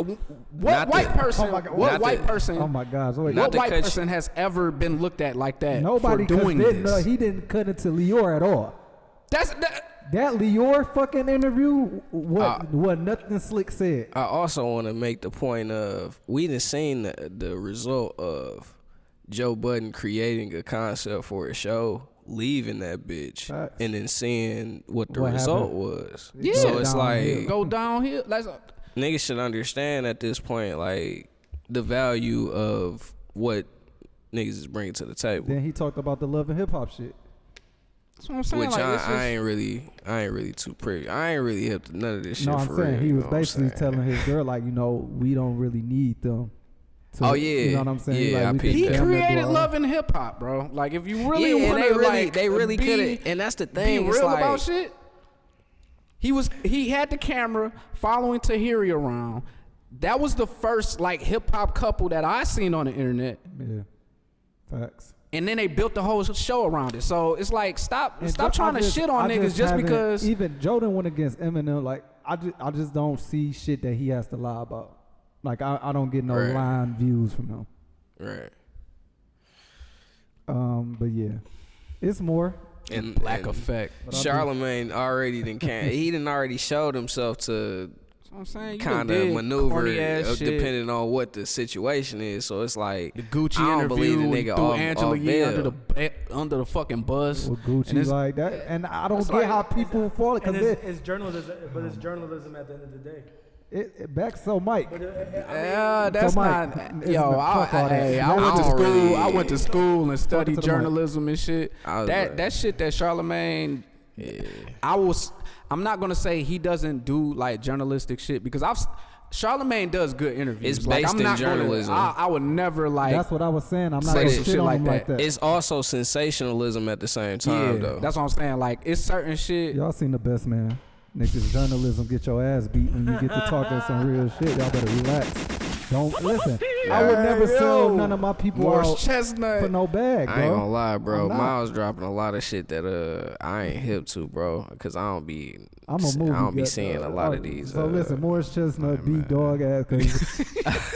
What white person? What white person? Oh my gosh! What white person has ever been looked at like that? Nobody for doing this. No, he didn't cut into Lior at all. That Lior fucking interview. What nothing slick said. I also want to make the point of we done seen the result of Joe Budden creating a concept for a show, leaving that bitch, and then seeing what the result was. Yeah. So it's like go downhill. Niggas should understand at this point, like, the value of what niggas is bringing to the table. Then he talked about the love and hip hop shit. That's what I'm saying. Which like, I ain't really too pretty. I ain't really hip to none of this shit. No, I'm for saying real, he was basically telling his girl, like, we don't really need them. You know what I'm saying? Yeah, like, he created love and hip hop, bro. Like, if you really want to, they really could have. And that's the thing. Be real about shit. He had the camera following Tahiri around. That was the first like hip hop couple that I seen on the internet. Yeah, facts. And then they built the whole show around it. So it's like, stop trying to shit on niggas just because. Even Jordan went against Eminem. Like, I just don't see shit that he has to lie about. Like, I don't get no line views from him. Right. But yeah, it's more. And Black Effect. Charlemagne already he done already showed himself to I'm saying kind of maneuver depending on what the situation is. So it's like the Gucci I don't interview believe the nigga threw Angela Yee under the fucking bus. Well, Gucci like that, and I don't get how people fall because it's journalism, but it's journalism at the end of the day. Back so Mike. That's so Mike, not. Yo, I went to school and studied journalism and shit. That shit that Charlemagne. I'm not gonna say he doesn't do like journalistic shit because Charlemagne does good interviews. It's based in journalism. I would never like. That's what I was saying. I'm not gonna shit on him like that. It's also sensationalism at the same time, though. That's what I'm saying. Like it's certain shit. Y'all seen The Best Man? Niggas, journalism get your ass beat when you get to talking some real shit. Y'all better relax. Don't listen. I would never sell none of my people out for no bag, bro. I ain't gonna lie, bro. Myles dropping a lot of shit that I ain't hip to, bro. Cause I don't be seeing a lot of these. So listen, Morris Chestnut beat dog ass cause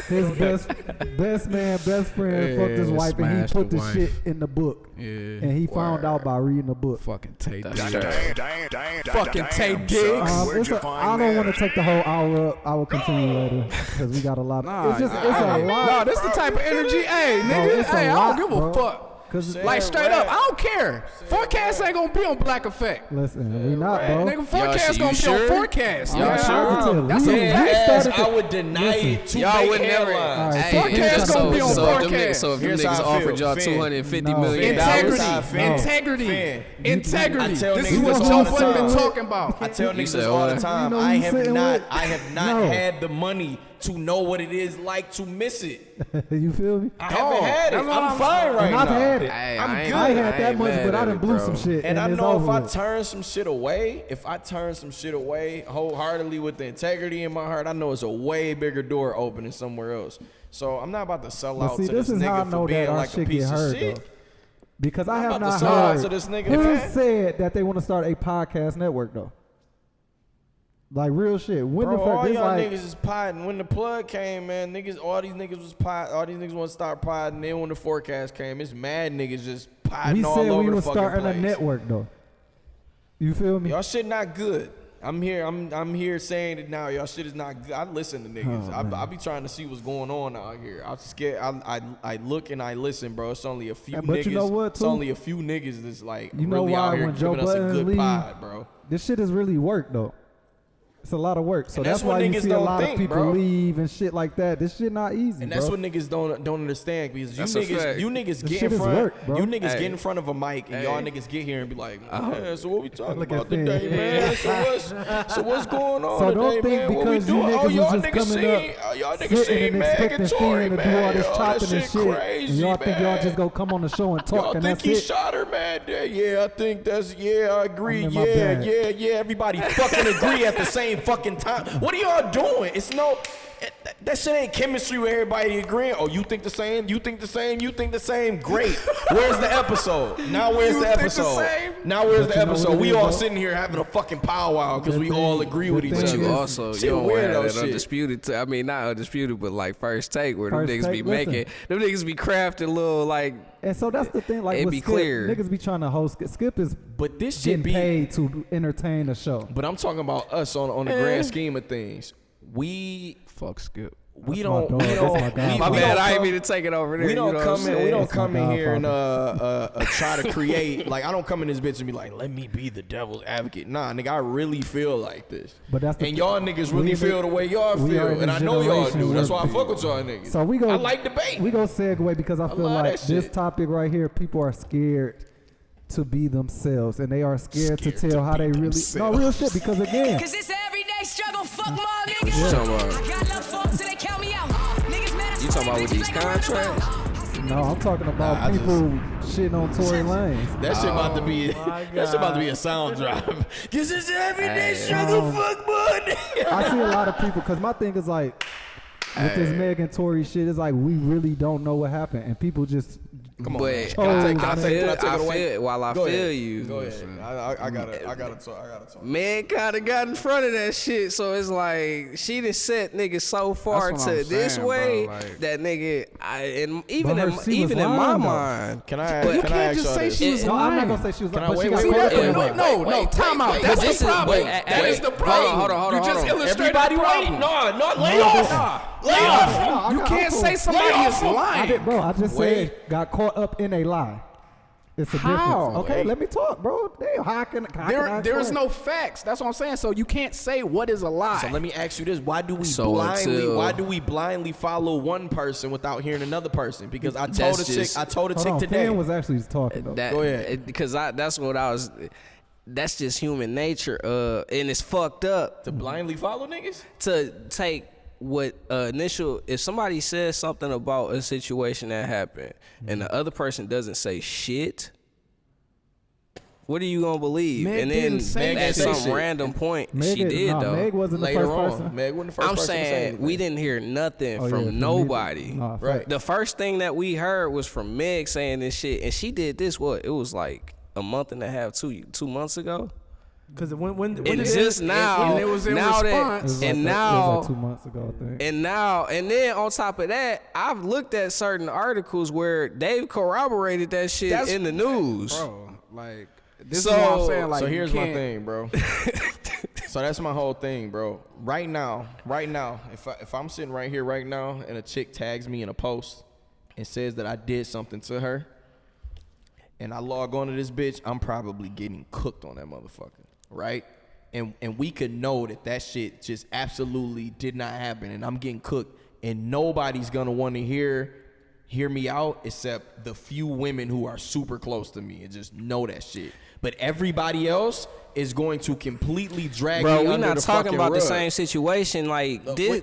his best friend fucked his wife and he put the shit in the book. Yeah. And he found out by reading the book. Fucking Tay Diggs. Fucking Tay Diggs. I don't want to take the whole hour up. I will continue later because we got a lot of. It's a lot. No, this the type of energy. Hey, nigga. Hey, I don't give a fuck. Like straight up, I don't care. Forecast ain't gonna be on Black Effect. Listen, we not, bro. Nigga, Forecast gonna be on Forecast. Y'all sure? That's a fact. I would deny it to y'all would never. Forecast gonna be on Forecast. So if them niggas offered y'all $250 million, integrity. This is what Joe Budden been talking about. I tell niggas all the time, I have not had the money to know what it is like to miss it. You feel me? I haven't had it. I'm fine right now. I've had it. I'm good. I ain't had that much, but I done blew some shit. And I know if I turn some shit away, wholeheartedly with the integrity in my heart, I know it's a way bigger door opening somewhere else. So I'm not about to sell out to this nigga for being like a piece of shit. Because I have not heard who said that they want to start a podcast network though. Like real shit. When bro, all y'all niggas is potting. When the plug came, man, all these niggas was pot. All these niggas want to start potting. Then when the forecast came, it's mad niggas just potting all over the fucking place. We said we were starting a network though. You feel me? Y'all shit not good. I'm here saying it now. Y'all shit is not good. I listen to niggas. I be trying to see what's going on out here. I'm scared. I look and I listen, bro. It's only a few niggas. You know what, too? It's only a few niggas that's like you know really why out here when Joe giving us a good leave, pod, bro. This shit has really worked though. It's a lot of work, so that's why you see a lot of people leave and shit like that. This shit not easy, and that's what niggas don't understand because you niggas get in front of a mic and y'all niggas get here and be like, man, so what we talking about today, man? So what's going on today, man? What we doing? Oh, y'all niggas seen Megan Thee man. Do all this chopping and shit, and y'all think y'all just go come on the show and talk and that's it. Y'all think he shot her, man? Yeah, I think that's I agree. Yeah. Everybody fucking agree at the same fucking time. What are y'all doing? It's no that shit ain't chemistry with everybody agreeing. Oh, you think the same? You think the same? You think the same? Great. Where's the episode? Now where's the episode? Now where's the episode? We all sitting here having a fucking powwow because we all agree with each other. You also you don't have that undisputed. I mean, not undisputed, but like first take where them niggas be making. Them niggas be crafting little like. And so that's the thing. Like, it be clear. Niggas be trying to host. Skip is but this shit getting paid to entertain the show. But I'm talking about us on the grand scheme of things. We fuck Skip. We don't. My bad. I ain't mean to take it over there. We don't come in here and try to create. Like I don't come in this bitch and be like, let me be the devil's advocate. Nah, nigga, I really feel like this. But that's and y'all niggas really feel the way y'all feel, and I know y'all do. That's why I fuck with y'all niggas. So we go. I like debate. We go segue because I feel like this topic right here, people are scared to be themselves, and they are scared to tell how they really. No real shit because again. Cause it's everyday struggle. Fuck my niggas. I got love folks and they count me out. You talking about with these contracts? No, I'm talking about people shitting on Tory Lanez. That shit about to be that shit about to be a sound drop. Cause it's everyday struggle. Fuck my niggas. I see a lot of people because my thing is like with this Megan Tory shit, it's like we really don't know what happened, and people just Come on. But Can I take it away? While I feel you, go ahead. I gotta talk. Man kinda got in front of that shit, so it's like she done set niggas so far to this way, bro, like, that nigga, even in my mind. Can I? You can't just say she was lying. I'm not gonna say she was lying. No, time out. That's the problem. That is the problem. Hold on. You just illustrated the problem. No, lay off. You can't say somebody is lying. Bro, I just said got caught up in a lie. It's a difference. Okay, let me talk, bro. Damn, how can there is no facts. That's what I'm saying. So you can't say what is a lie. So let me ask you this: Why do we blindly follow one person without hearing another person? Because I told a chick today. Finn was actually talking though. Go ahead. Because that's what I was. That's just human nature. And it's fucked up to blindly follow niggas. To take what if somebody says something about a situation that happened and the other person doesn't say shit, what are you gonna believe? Meg and then at some random point she did though. Meg wasn't the first person. Meg wasn't the first person. I'm saying we didn't hear nothing from nobody. Right. The first thing that we heard was from Meg saying this shit, and she did this. It was like a month and a half, 2 months ago. Because when it's just now, and it was in now response. It was like 2 months ago, I think. And then on top of that, I've looked at certain articles where they've corroborated that shit in the news. Bro, like this is what I'm saying. Like, so here's my thing, bro. So that's my whole thing, bro. Right now, if I'm sitting right here right now and a chick tags me in a post and says that I did something to her, and I log on to this bitch, I'm probably getting cooked on that motherfucker. Right? And we could know that shit just absolutely did not happen, and I'm getting cooked, and nobody's gonna want to hear me out except the few women who are super close to me and just know that shit. But everybody else is going to completely drag me under the fucking rug. Bro, we're not talking about the same situation. Like, she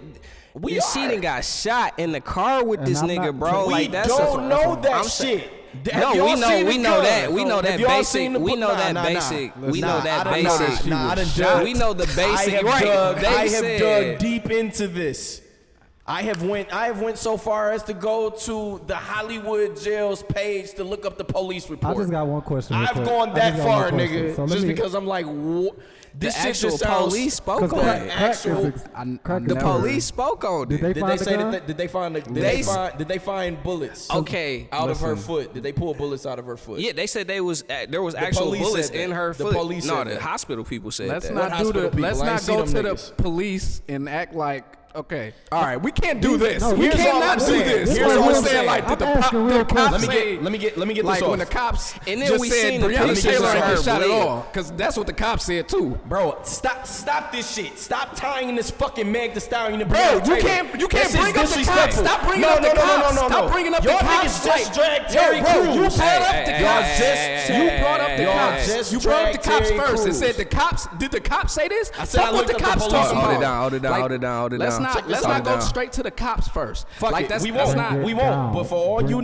done got shot in the car with this nigga, bro. We don't know that shit. No, we know that basic. We know that basic. We know that basic. We know the basic. I have dug deep into this. I have went so far as to go to the Hollywood jails page to look up the police report. I just got one question. I've gone that far, nigga, so just because I'm like, this shit just sounds. Police spoke on it. The police spoke on it. Did they say that? Did they find bullets? Okay, out of her foot. Did they pull bullets out of her foot? Yeah, they said there was actual bullets in her foot. The police. No, the hospital people said that. Let's not go to the police and act like. Okay. All right. We can't do this. We cannot do this. Here's what I'm saying. Like, did the cops say? Let me get this like off. When the cops and then we said seen Breonna Taylor ain't get shot at all, bleed. because that's what the cops said too. Bro, stop this shit. Stop tying this fucking Meg Thee Stallion to Bro, you can't bring up the cops. Stop bringing up the cops. Stop bringing up the cops. Y'all niggas just dragged Terry Crews. You brought up the cops. You brought up the cops. You brought up the cops first and said the cops. Did the cops say this? I said I looked up the police. Hold it down. Let's not go straight to the cops first. Fuck it. We won't. But for all you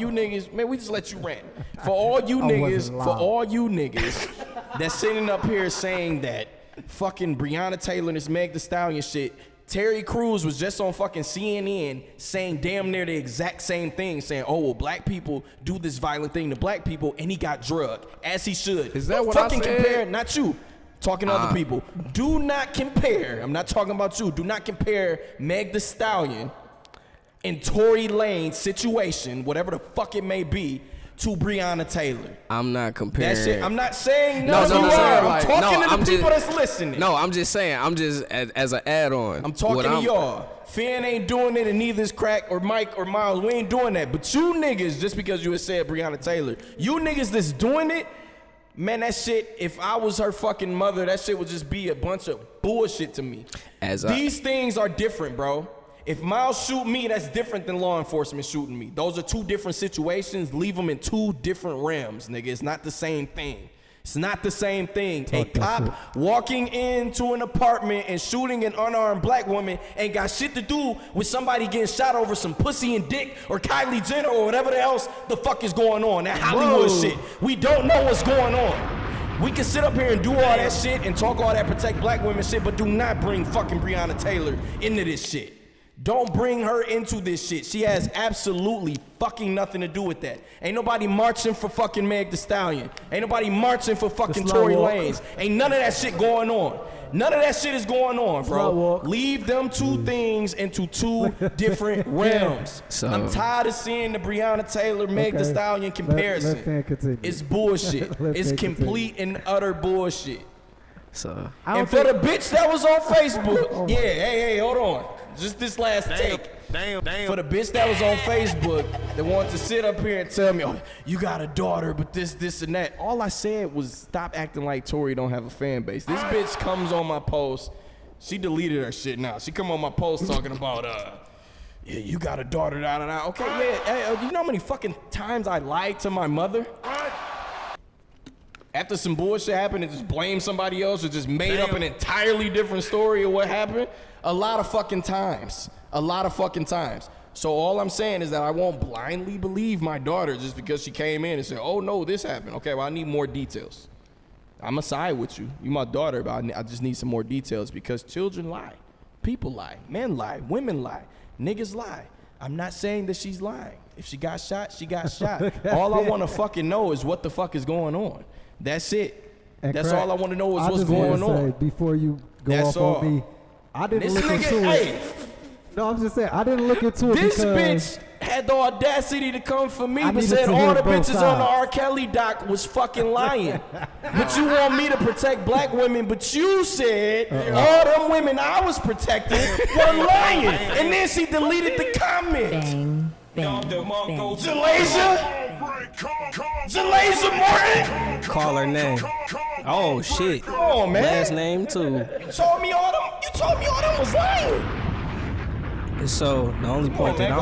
niggas, man, we just let you rant. For all you niggas that's sitting up here saying that fucking Breonna Taylor and this Meg Thee Stallion shit, Terry Crews was just on fucking CNN saying damn near the exact same thing, saying, oh, well, black people do this violent thing to black people, and he got drugged, as he should. Is that what I said? Compare, not you. Talking to other people. Do not compare. I'm not talking about you. Do not compare Meg Thee Stallion and Tory Lane's situation, whatever the fuck it may be, to Breonna Taylor. I'm not comparing. That shit. I'm not saying no. I'm talking to the people that's listening. No, I'm just saying. I'm just as an add-on. I'm talking to y'all. Finn ain't doing it, and neither is Krack or Mike or Myles. We ain't doing that. But you niggas, just because you had said Breonna Taylor, you niggas that's doing it, man, that shit, if I was her fucking mother, that shit would just be a bunch of bullshit to me. These things are different, bro. If Myles shoot me, that's different than law enforcement shooting me. Those are two different situations. Leave them in two different realms, nigga. It's not the same thing. It's not the same thing. A cop walking into an apartment and shooting an unarmed black woman ain't got shit to do with somebody getting shot over some pussy and dick or Kylie Jenner or whatever else the fuck is going on. That Hollywood shit. We don't know what's going on. We can sit up here and do all that shit and talk all that protect black women shit, but do not bring fucking Breonna Taylor into this shit. Don't bring her into this shit. She has absolutely fucking nothing to do with that. Ain't nobody marching for fucking Meg Thee Stallion. Ain't nobody marching for fucking Tory Lanez. Ain't none of that shit going on. None of that shit is going on, bro. Leave them two things into two different realms. So, I'm tired of seeing the Breonna Taylor, Meg Thee Stallion comparison. It's bullshit. It's complete and utter bullshit. So, and for the bitch that was on Facebook, hey, hold on. Just this last take. Damn. For the bitch that was on Facebook that wanted to sit up here and tell me, oh, you got a daughter, but this, and that. All I said was stop acting like Tory don't have a fan base. This bitch comes on my post. She deleted her shit now. She come on my post talking about, yeah, you got a daughter, da. Okay, yeah, you know how many fucking times I lied to my mother? After some bullshit happened and just blamed somebody else or just made up an entirely different story of what happened? A lot of fucking times. So all I'm saying is that I won't blindly believe my daughter just because she came in and said, oh no, this happened. Okay, well I need more details. I'm going to side with you. You my daughter, but I just need some more details because children lie. People lie. Men lie. Women lie. Niggas lie. I'm not saying that she's lying. If she got shot, she got shot. All I want to fucking know is what the fuck is going on. That's it. And that's Krack, all I want to know is what's going on. Before you go that's off all. On me, I didn't look into it. No, I'm just saying, I didn't look into it this because bitch had the audacity to come for me, but said all the bitches on the R. Kelly doc was fucking lying. But you want me to protect black women, but you said all them women I was protecting were lying. And then she deleted the comment. Zalasia Morton. Call her name. Oh shit. Come on, man. Last name too. You told me all them was lying. So the only point that I'm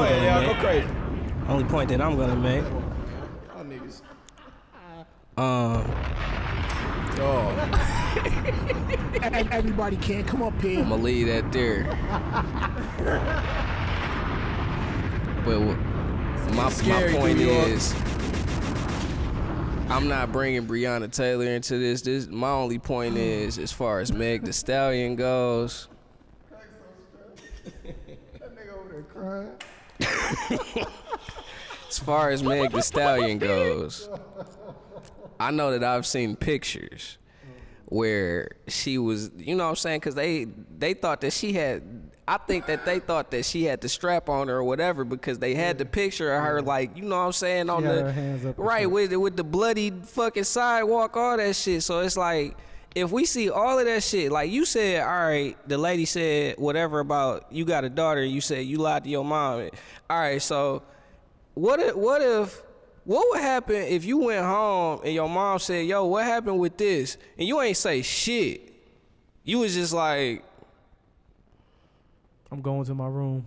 gonna make. Everybody can't come up here. I'm gonna leave that there. But my point is, I'm not bringing Breonna Taylor into this. My only point is, as far as Meg Thee Stallion goes. As far as Meg Thee Stallion goes, I know that I've seen pictures where she was, you know what I'm saying, because they thought that she had, I think that they thought that she had the strap on her or whatever because they had the picture of her, like, you know what I'm saying, on the, hands up right, with the bloody fucking sidewalk, all that shit. So it's like, if we see all of that shit, like you said, all right, the lady said whatever about you got a daughter, you said you lied to your mom. All right, so what would happen if you went home and your mom said, yo, what happened with this? And you ain't say shit. You was just like, I'm going to my room.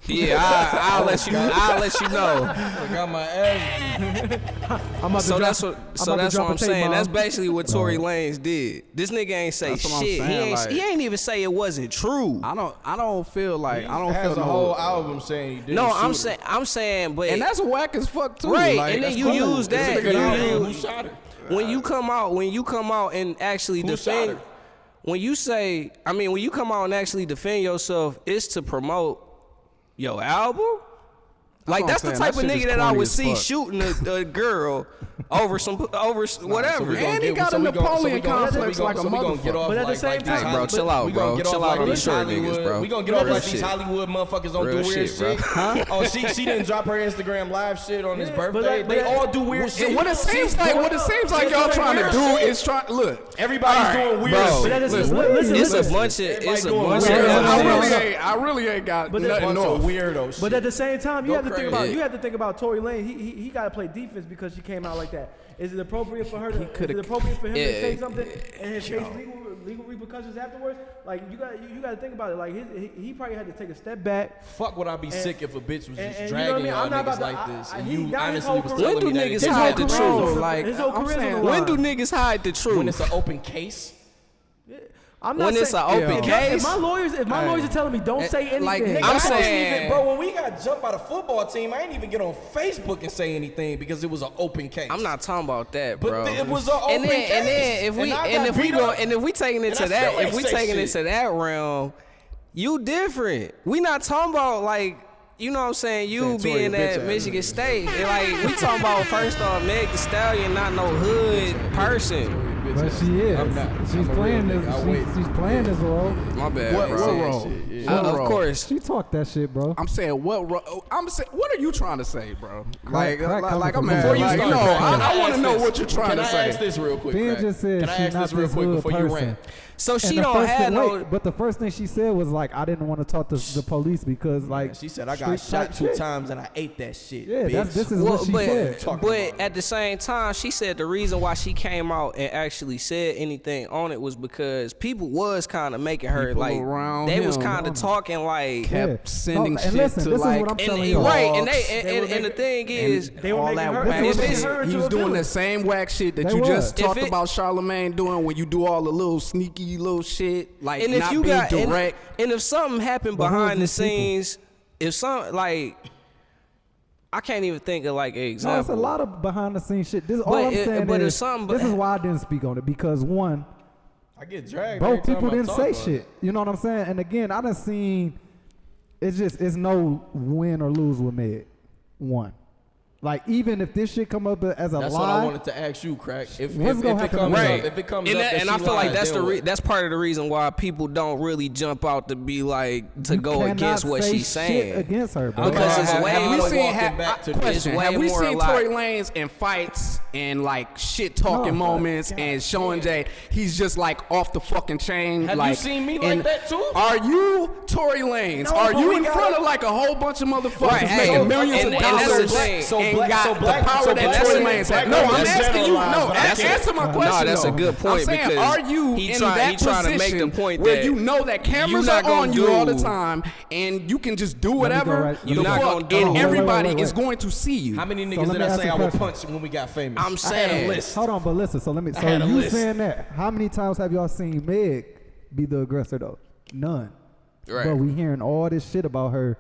Yeah, I'll let you know. I got my ass. So that's what I'm saying. That's basically what Tory Lanez did. This nigga ain't say shit. He ain't even say it wasn't true. I don't feel like he has a whole album saying he didn't. No, I'm saying, but and that's whack as fuck too. Right, like, and then you use that. Who shot her? When you come out and actually defend. When you come out and actually defend yourself, it's to promote your album? Like, that's the type of nigga that I would see shooting a girl over whatever. And he got a Napoleon complex like a motherfucker. But at the same time, hey, bro, chill out, bro. Chill out on these short niggas, bro. We gonna get off like these Hollywood motherfuckers don't do weird shit. Oh, she didn't drop her Instagram live shit on his birthday. They all do weird shit. What it seems like y'all trying to do is look. Everybody's doing weird shit. It's a bunch of I really ain't got nothing of weirdos. But at the same time, you have to think about Tory Lanez. He got to play defense because she came out like that. Is it appropriate for her to? Is it appropriate for him to say something and face legal repercussions afterwards? Like you got to think about it. Like he probably had to take a step back. Fuck, would I be sick if a bitch was just dragging y'all niggas like this? And you honestly was when do niggas hide the truth? Like his whole career. When do niggas hide the truth? When it's an open case. I'm not when it's an open case. If my lawyers are telling me don't say anything, like, nigga, I'm saying, bro, when we got jumped by the football team, I ain't even get on Facebook and say anything because it was an open case. I'm not talking about that, bro. But it was an open case. And then if we taking it to that realm, You different. We not talking about like, you know what I'm saying, you being at Michigan State. And like, we talking about, first off, Megan Thee Stallion not no hood person. But she is. She's playing this. She's playing this role. My bad, What bro. role? Of course. She talked that shit, bro. I'm saying what role? I'm saying, what are you trying to say, bro? Crack I'm coming mad. from Like, Before you no, start, I want to know what you're trying Can to I say. ask this real quick, Ben Krack? just said Can I she's ask not this real this quick hood before you person. rant? So she And the don't first have thing, no. wait, but the first thing she said was like, I didn't want to talk to the police because like She said I got street shot type 2 shit. times and I ate that shit. Yeah, bitch. this is what she said. But at the same time, she said the reason why she came out and actually said anything on it was because people was kind of making her People like around they was him kind of talking like kept sending and shit listen, to this is like what I'm telling and, you. right, and They the were thing is, They were all making that her. whack They were shit. making her He into was a doing villain. the same whack shit that They you was. just talked If it- about Charlemagne doing when you do all the little sneaky little shit, like and if not you being got direct. and if something happened But who behind the is these people? scenes, if some like, I can't even think of like an No, example. it's a lot of behind the scenes shit. This all But I'm saying but is it's something- this is why I didn't speak on it because one, I get dragged. every both time people I didn't talk say about shit. it. You know what I'm saying? And again, I done seen it's no win or lose with Meg. One. Like even if this shit come up as a That's lie, what I wanted to ask you, Krack. If What's gonna it happen comes next? up, Right. if it comes and up that, that and she I feel like lied, that's then what? that's part of the reason why people don't really jump out to be like to you go cannot against what say she's shit saying. against her, bro. Because it's Have way we more seen- walking back to Question: way have we more seen a lot. Tory Lanez in fights and like shit talking No, moments God, and showing Jay he's just like off the fucking chain? Have like, you seen me like and that too? Are you Tory Lanez? No, Are but you we in gotta- front of like a whole bunch of motherfuckers Right, hey, making millions and of that's dollars the thing. and got the power that Tory Lanez had? No, I'm asking you. No, answer my question. No, that's a though. good point I'm saying, because are you he in try that to make position the point where that you know that cameras not are on gonna you all the do- time and you can just do me go whatever right- the You're not fuck, gonna do- and Hold on, everybody wait. is going to see you. How many So niggas let did me I ask say you a I would question. punch when we got famous? I'm I had a saying- list. Hold on, but listen. So let me. So had a you list. saying that? How many times have y'all seen Meg be the aggressor though? None. Right. But we hearing all this shit about her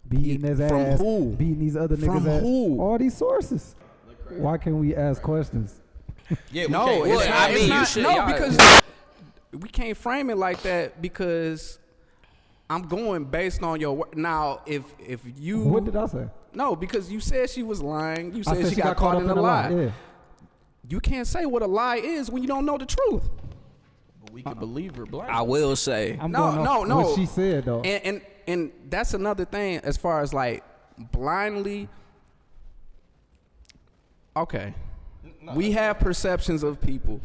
beating his From ass, who? beating these other From niggas' ass. who? All these sources. Why can't we ask questions? Yeah, we No, can't- it's Well, not, I mean, it's you not, should- no, y'all- because we can't frame it like that because I'm going based on your word. Now, if you What did I say? no, because you said she was lying. You I said she got caught in a lie. Yeah. You can't say what a lie is when you don't know the truth. But we can believe her blind. I will say. I'm No, going no, off no. what she said though. And that's another thing as far as like blindly. Okay, we have perceptions of people.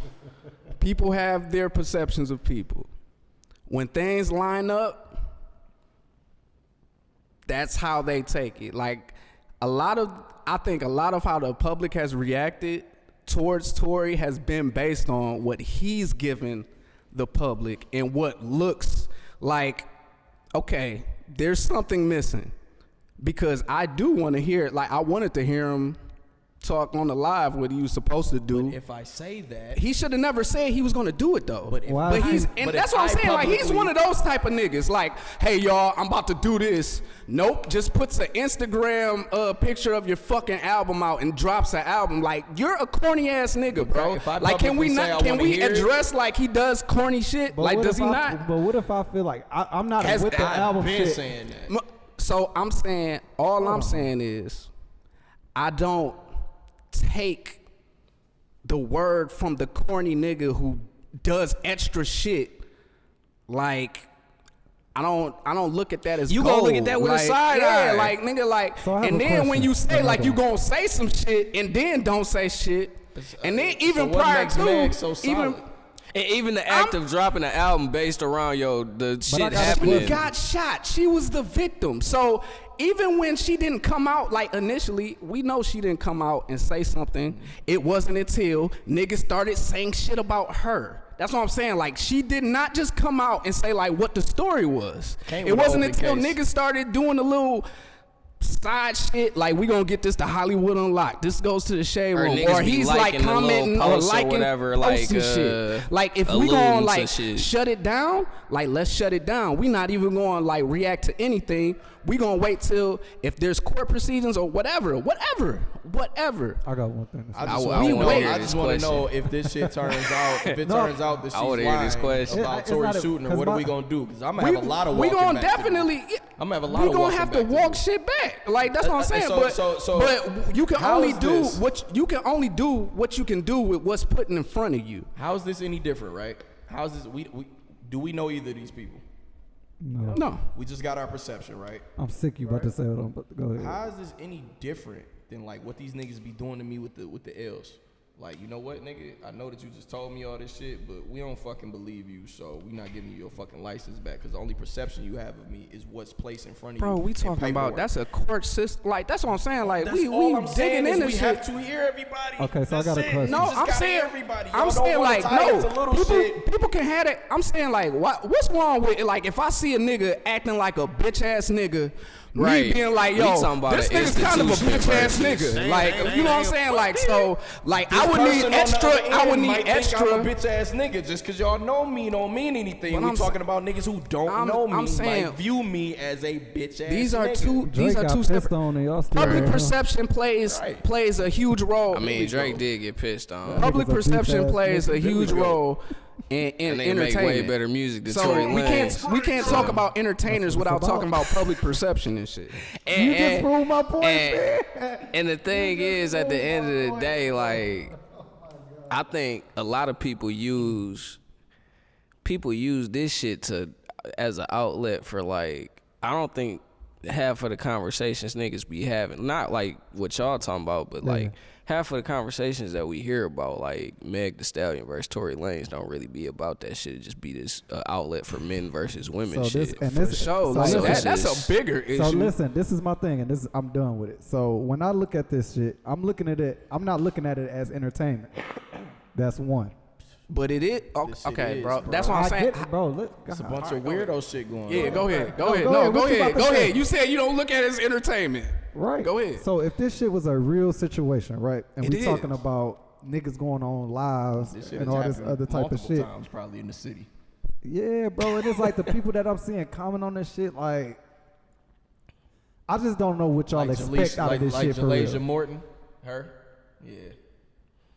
People have their perceptions of people. When things line up, that's how they take it. Like I think a lot of how the public has reacted towards Tory has been based on what he's given the public and what looks like, okay, there's something missing. Because I do want to hear it. Like, I wanted to hear him talk on the live what he was supposed to do. But if I say that, He should have never said he was gonna do it though. But if Why But I- he's but and if that's what I'm I saying. Like he's publicly- one of those type of niggas. Like, hey y'all, I'm about to do this. Nope, just puts an Instagram picture of your fucking album out and drops an album. Like you're a corny ass nigga, bro. If I Like can we publicly say not? I Can wanna we hear it- address like he does corny shit? But Like what does if he I- not? But what if I feel like I'm not Has- with the album I've been shit? saying that. So I'm saying, all I'm saying is, I don't take the word from the corny nigga who does extra shit. Like, I don't look at that as You gold. gonna look at that with a Like, side yeah, eye. like nigga, like, So I have and a then when question. you say like you Hold on. gonna say some shit and then don't say shit, and then So even what prior makes to Meg so even. solid? And even the act of dropping an album based around the shit got a happening. She got shot. She was the victim. So even when she didn't come out, like initially, we know she didn't come out and say something. It wasn't until niggas started saying shit about her. That's what I'm saying. Like she did not just come out and say like what the story was. Came It with wasn't an until open case. niggas started doing a little side shit like we gonna get this to Hollywood Unlocked. This goes to the shade Or room, niggas or be he's like liking the little commenting or posts or liking whatever, posts like, and shit. Like if we alluding gonna to like shit. shut it down, like let's shut it down. We not even gonna like react to anything. we gonna wait till if there's court proceedings or whatever. I got one thing to say. I just want to know if this shit turns out. If it turns out that she's lying about Tory shooting her, what are we gonna do? Because I'm gonna have a lot of walking back. We gonna definitely. I'm gonna have a lot of. We gonna have to walk shit back. Like that's what I'm saying. But you can only do what you can do with what's put in front of you. How is this any different, right? How is this? Do we know either of these people? No. We just got our perception, right? I'm sick you about to say it on, but go ahead. How is this any different than like what these niggas be doing to me with the L's? Like, you know what, nigga? I know that you just told me all this shit, but we don't fucking believe you, so we not giving you your fucking license back because the only perception you have of me is what's placed in front of you. Bro, we talking about that's a court system. Like that's what I'm saying. Like we digging in this shit. We have to hear everybody. Okay, so I got a question. No, I'm saying like no. People can have it. I'm saying like what's wrong with it? Like if I see a nigga acting like a bitch ass nigga. Right. Me being like, yo, this nigga's kind of a bitch ass nigga. Like, you know what I'm saying? Like, so, like, I would need extra. I'm a bitch ass nigga. Just because y'all know me don't mean anything. We're talking about niggas who don't know me. I'm saying, like, view me as a bitch ass these are nigga. These are two separate. Public perception plays a huge role. I mean, Drake did get pissed on. Public perception plays a huge role. And they entertainment. make way better music than so Tory we can't talk about entertainers without talking about public perception and shit. You just proved my point, man. And the thing is, at the end of the day, like, I think a lot of people use this shit as an outlet for, like, I don't think half of the conversations niggas be having, not like what y'all talking about, but like half of the conversations that we hear about, like Meg Thee Stallion versus Tory Lanez, don't really be about that shit. It just be this outlet for men versus women shit. That's a bigger issue. So listen, this is my thing, and I'm done with it. So when I look at this shit, I'm not looking at it as entertainment. That's one. But it is okay, bro. That's what I'm saying, bro. It's a bunch of weirdo shit going on. Yeah, go ahead. You said you don't look at it as entertainment. Right. Go ahead. So if this shit was a real situation, right, and we talking about niggas going on lives and all this other type of shit, times probably in the city. Yeah, bro. And it's like the people that I'm seeing comment on this shit, like, I just don't know what y'all expect out of this shit for real. Like Jalasia Morton, her, yeah.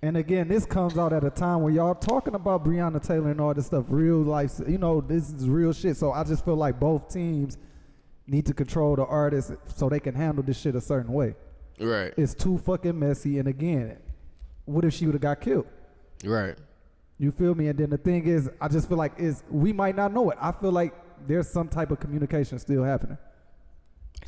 And again, this comes out at a time where y'all talking about Breonna Taylor and all this stuff, real life, you know, this is real shit. So I just feel like both teams need to control the artists so they can handle this shit a certain way. Right. It's too fucking messy. And again, what if she would have got killed? Right. You feel me? And then the thing is, I just feel like we might not know it. I feel like there's some type of communication still happening.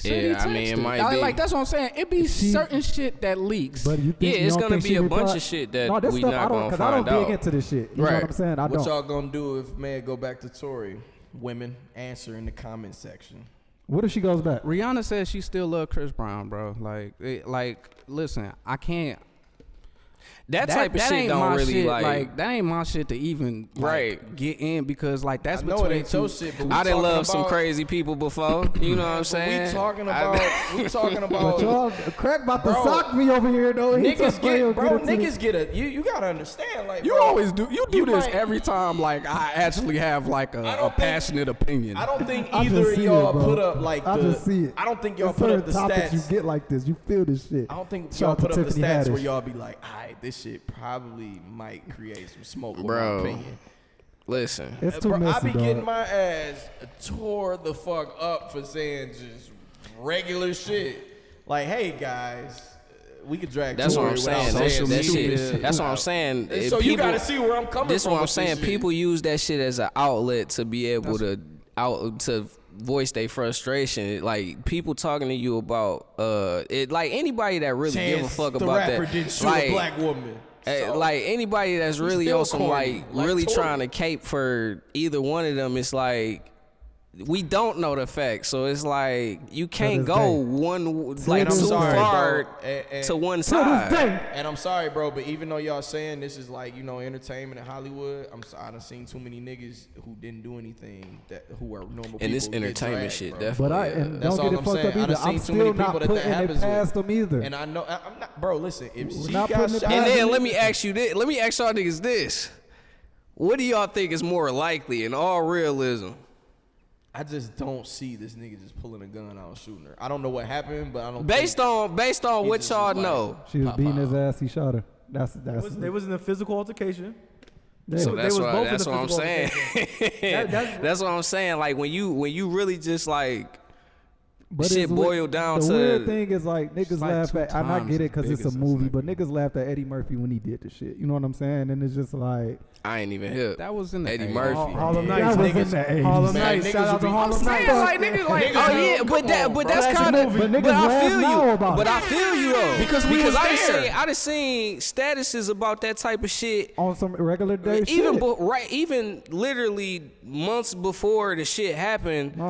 Yeah, I mean, it might be. Like, that's what I'm saying. It be certain shit that leaks. But you think, it's going to be a bunch of shit that we not going to find out. I don't dig into this shit. You know what I'm saying? What y'all going to do if Meg go back to Tory? Women, answer in the comment section. What if she goes back? Rihanna says she still love Chris Brown, bro. Like, listen, I can't. That type of shit don't really like that ain't my shit to even get in, because like that's between it ain't your shit, but I done loved some crazy people before. You know what I'm saying? We talking about but y'all Krack about to sock me over here though. Niggas get a you gotta understand, like, you always do this every time like I actually have like a passionate opinion. I don't think either of y'all put up like I just see it. I don't think y'all put up the stats. You get like this, you feel this shit. I don't think y'all put up the stats where y'all be like, alright, this shit probably might create some smoke, in my opinion. Listen, it's too messy, I be getting my ass tore the fuck up for saying just regular shit. Like, hey guys, we could drag. That's what I'm saying. That shit. That's what I'm saying. So you gotta see where I'm coming from. This is what I'm saying. People use that shit as an outlet to be able to voice their frustration. Like, people talking to you about it, like anybody that really give a fuck about that, like a black woman. Like anybody that's really on some like really trying to cape for either one of them, it's like we don't know the facts, so it's like you can't go too far to one side. And I'm sorry, bro, but even though y'all saying this is like, you know, entertainment in Hollywood, I done seen too many niggas who didn't do anything who are normal people. And this entertainment shit, bro. definitely. That's all I'm saying. I done seen too many people that happens past them either. And I know I'm not, bro. Listen, if she got shot, and then let me ask you this. Let me ask y'all niggas this: what do y'all think is more likely, in all realism? I just don't see this nigga just pulling a gun out and shooting her. I don't know what happened, but I don't. Based on what y'all know, she was beating his ass. He shot her. They was in a physical altercation. So that's what I'm saying. That's what I'm saying. Like when you really just like shit boiled down to. The weird thing is like niggas laugh at. I not get it because it's a movie, but niggas laughed at Eddie Murphy when he did the shit. You know what I'm saying? And it's just like. I ain't even hip. That was in the Eddie 80s. Murphy. Harlem Nights, niggas. Harlem Nights. Shout out to Harlem Nights. But that's kind of. But I feel you. But I feel you though. Because I done seen statuses about that type of shit on some regular day. Even literally months before the shit happened.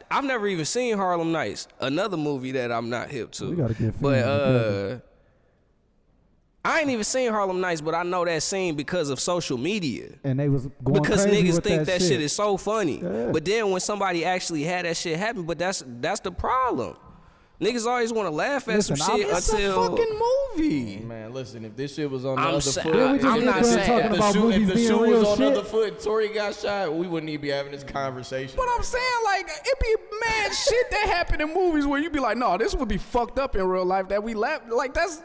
I've never even seen Harlem Nights, another movie that I'm not hip to. We gotta get but I ain't even seen Harlem Nights, but I know that scene because of social media. And they was going because crazy niggas with think that shit. shit is so funny. Yeah. But then when somebody actually had that shit happen, but that's the problem. Niggas always want to laugh at some shit it's until a fucking movie. Man, listen, if this shit was on the other foot, I'm not saying if the shoe was on the other foot, Tory got shot, we wouldn't even be having this conversation. But I'm saying, like, it be mad shit that happen in movies where you be like, no, this would be fucked up in real life that we laugh. Like, that's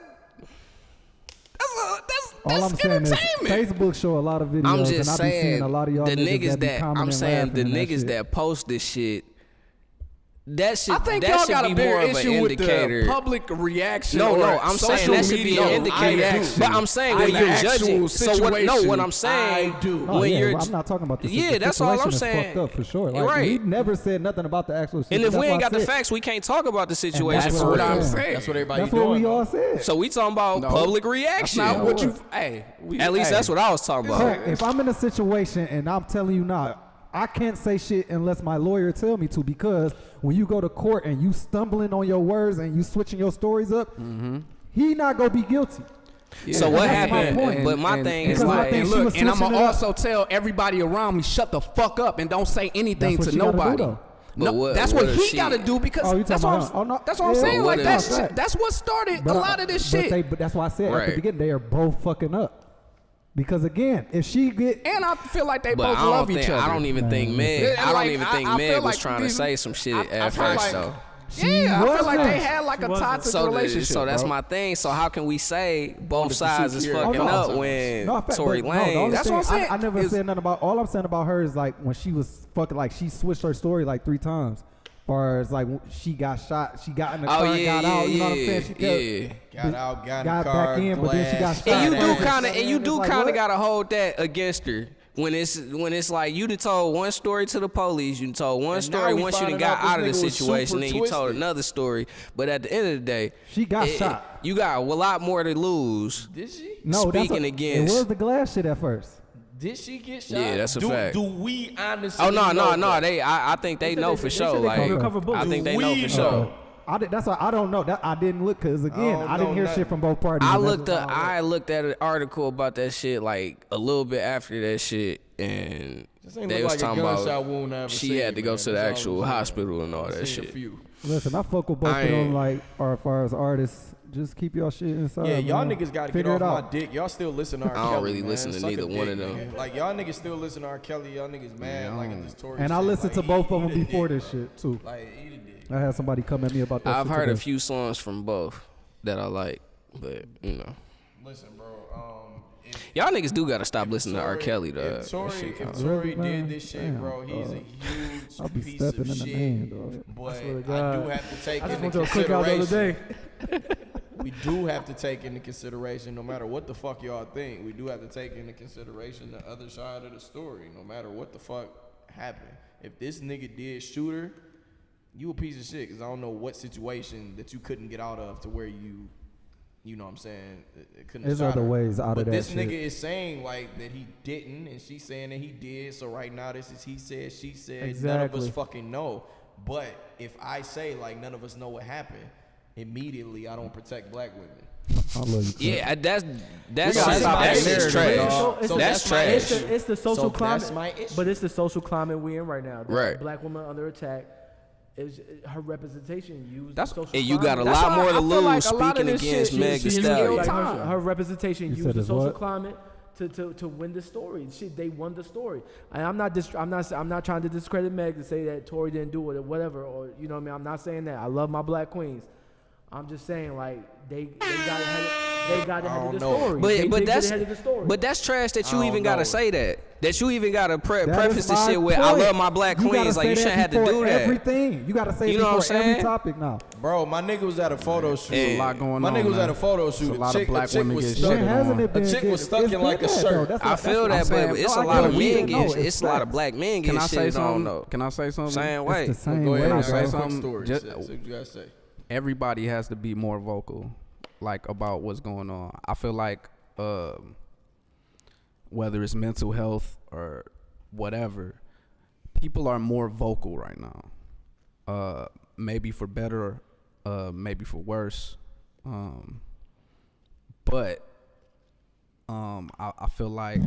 all I'm saying is Facebook show a lot of videos. I'm just and I be seeing a lot of y'all the niggas that I'm saying the niggas that post this shit. That shit. I think that y'all should got be a bigger more of an issue with indicator. the public reaction. No, I'm saying that should be an indicator. But I'm saying when you're judging. So what I'm saying. I'm not talking about the situation. Yeah, that's all I'm saying. Fucked up for sure. Like, right. We never said nothing about the actual shit. And if we ain't got the facts, we can't talk about the situation. That's what I'm saying. That's what everybody That's doing. what we all said. So we talking about public reaction. That's not what you. Hey, at least that's what I was talking about. If I'm in a situation and I'm telling you now, I can't say shit unless my lawyer tell me to, because when you go to court and you stumbling on your words and you switching your stories up, he not gonna be guilty. Yeah. So what happened? But my thing is like, and look, and I'm gonna also tell everybody around me, shut the fuck up and don't say anything to nobody. No, that's what he got to do, because that's what I'm saying. Like that's what started a lot of this shit. But that's why I said at the beginning they are both fucking up. Because again, if she get and I feel like they both love each other. I don't even think Meg. I don't even think Meg was trying to say some shit at first though. Yeah, I feel like they had like a toxic relationship. So that's my thing. So how can we say both sides is fucking up when Tory Lanez? That's what I'm saying. I never said nothing about. All I'm saying about her is like when she was fucking, like she switched her story like 3 times. Far as like she got shot, she got in the car, got out. You know what I'm saying? She got out, got back in, but then she got shot. And you do kind of gotta hold that against her. When it's like you done told one story to the police, you done told one story once you done got out of the situation, then you told another story. But at the end of the day, she got shot. You got a lot more to lose. Did she? No, speaking against. It was the glass shit at first. Did she get shot? Yeah, that's a fact. Do we honestly? Oh no. I think they know for sure. Like I think they know for sure. That's why I don't know. That I didn't look, because again, I didn't hear shit from both parties. I looked at an article about that shit like a little bit after that shit, and they was talking about she had to go to the actual hospital and all that shit. Listen, I fuck with both of them, like, or as far as artists. Just keep y'all shit inside. Yeah, y'all niggas gotta get off my dick. Y'all still listen to R. Kelly. I don't really listen to neither one of them. Man. Like y'all niggas still listen to R. Kelly. Y'all niggas mad like in this Tory. And I listened to both of them before this shit too. Like eat a dick. I had somebody come at me about that. I've heard a few songs from both that I like, but you know. Listen, bro. Y'all niggas do gotta stop listening to R. Kelly, though. If Tory did this shit, bro, he's a huge piece of shit. But I do have to take into consideration. We do have to take into consideration, no matter what the fuck y'all think, we do have to take into consideration the other side of the story, no matter what the fuck happened. If this nigga did shoot her, you a piece of shit, because I don't know what situation that you couldn't get out of to where you know what I'm saying, it couldn't. There's other ways out of that this shit. nigga is saying like that he didn't, and she's saying that he did, so right now this is he said, she said. Exactly. None of us fucking know. But if I say like none of us know what happened, immediately I don't protect black women. I love you. Yeah, that's trash. That's trash. It's the social climate. That's my issue. But it's the social climate we in right now. Right. Black women under attack. Is her representation used? That's social and you got a climate. lot more to lose like speaking against Megan Thee Stallion. Like her representation used the social climate to win the story. Shit, they won the story. And I'm not trying to discredit Meg to say that Tory didn't do it or whatever, or you know what I mean. I'm not saying that. I love my black queens. I'm just saying like they got ahead of the story. But that's trash that you even gotta say that. That you even gotta preface the shit with I love my black queens. Like you shouldn't have to do that. Everything you gotta say before every topic now. Bro, my nigga was at a photo shoot. There's a lot going on. My nigga was at a photo shoot. A lot of black women get shit on. A chick was stuck in like a shirt. I feel that, but it's a lot of men get. It's a lot of black men get shit on though. Can I say something? Same way. It's the same Go ahead. way. Can I say Quick something? story. Just- Say what you gotta say. Everybody has to be more vocal, like about what's going on. I feel like whether it's mental health or whatever, people are more vocal right now. Maybe for better, maybe for worse. But I feel like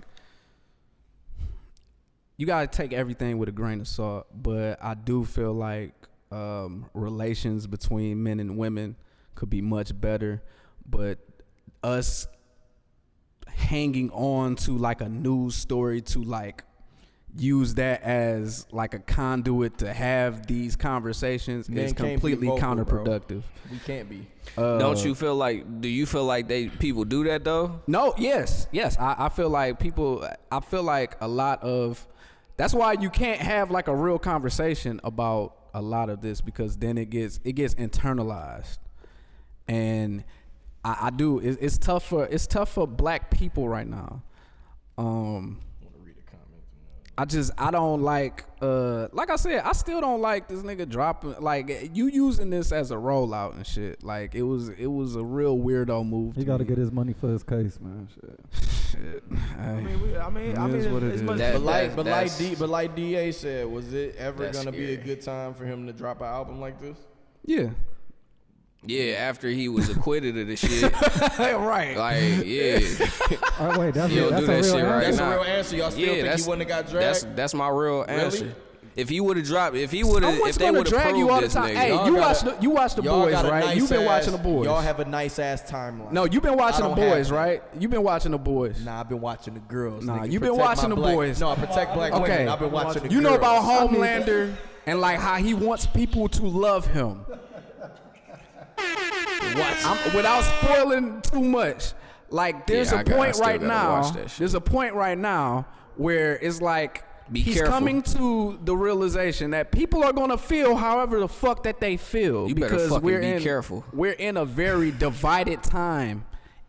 you gotta take everything with a grain of salt. But I do feel like relations between men and women could be much better. But us hanging on to like a news story to like use that as like a conduit to have these conversations is completely counterproductive. Bro. We can't be. Don't you feel like? Do you feel like people do that though? No. Yes. I feel like people. I feel like a lot of. That's why you can't have like a real conversation about a lot of this, because then it gets internalized, and I do. It's tough for black people right now. I don't like I said, I still don't like this nigga dropping, like you using this as a rollout and shit. Like it was a real weirdo move. He got to get his money for his case, man. Shit. I mean, it's much. But like DA said, was it ever gonna be a good time for him to drop an album like this? Yeah. Yeah, after he was acquitted of the shit. Right. Like, yeah. All right, wait, that's He'll a do real that shit answer. right That's now. a real answer. Y'all still think he wouldn't have got dragged? That's my real answer. Really? If he would have dropped, if they would have drag you all proved the this time. nigga. Hey, you watch the boys, right? You've been watching the boys. Y'all have a nice ass timeline. No, you've been watching the I don't boys, have right? You've been watching the boys. Nah, I've been watching the girls. Nah, nigga. you've been Protect watching my the black- boys. No, I protect black Okay. women. I've been watching the girls. You know about Homelander and like how he wants people to love him. Without spoiling too much, like there's a point right now. There's a point right now where it's like he's coming to the realization that people are gonna feel however the fuck that they feel. You better because fucking be careful. We're in a very divided time,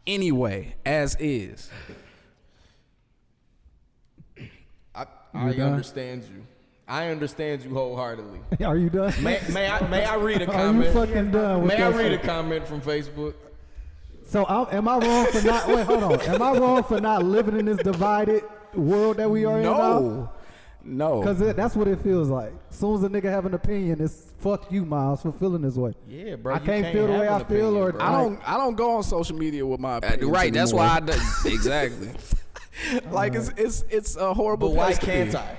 anyway, as is. I understand you. I understand you wholeheartedly. Are you done? May I read a Are comment? you fucking done with May I that read a shit? comment from Facebook? So am I wrong for not? Wait, hold on. Am I wrong for not living in this divided world that we are in now? No. Because that's what it feels like. As soon as a nigga have an opinion, it's fuck you, Myles, for feeling this way. Yeah, bro. I can't feel the way I feel, or I don't go on social media with my opinions Right, that's anymore. why I do. Exactly. Like it's a horrible. But why place to can't be. I?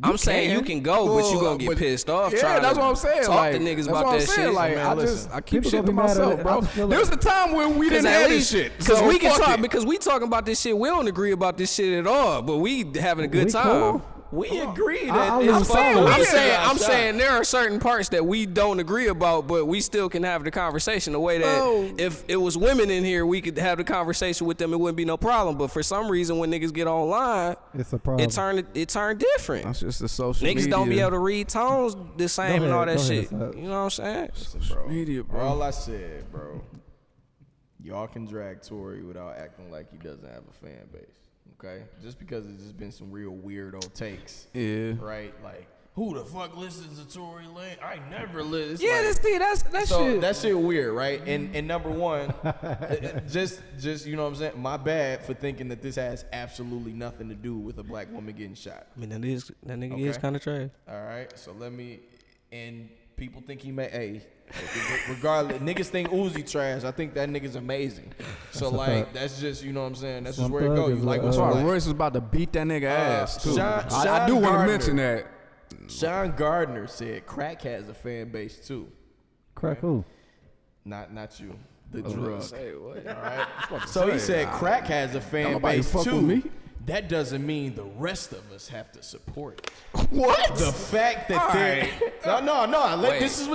I'm saying you can go, but you gonna get pissed off. Yeah, trying that's to what I'm saying. Talk like, to niggas that's about what I'm that saying. shit. Like, Man, I keep People shit to gonna be mad at myself, it. bro. I just feel There was a time when we didn't have this shit. Because So we can fuck talk, it. because we talking about this shit. We don't agree about this shit at all, but we having a good We time. cool. We agree that I it's was fine. saying- I'm saying there are certain parts that we don't agree about, but we still can have the conversation the way that if it was women in here, we could have the conversation with them. It wouldn't be no problem. But for some reason, when niggas get online, it's a problem. it turned different. That's just the social Niggas media. don't be able to read tones the same and all that go ahead, shit. Sab. You know what I'm saying? Bro, media, bro. all I said, bro, y'all can drag Tory without acting like he doesn't have a fan base. Okay, just because it's just been some real weirdo takes. Yeah. Right, like who the fuck listens to Tory Lane? I never listen. Yeah, that's so shit. that shit weird, right? And number one, just you know what I'm saying. My bad for thinking that this has absolutely nothing to do with a black woman getting shot. I mean, that nigga is kind of trash. All right, so and people think he may. Hey, regardless, niggas think Uzi trash. I think that nigga's amazing. So like, that's just, you know what I'm saying. That's just where it goes. You like what's That's why right. Royce was about to beat that nigga ass too. Sean I do want to Gardner. mention that. Sean Gardner said Krack has a fan base too. Crack who? Not you. the drug. Say what? All right. So he said Krack has a fan base too. Me. That doesn't mean the rest of us have to support it. What? The fact that this is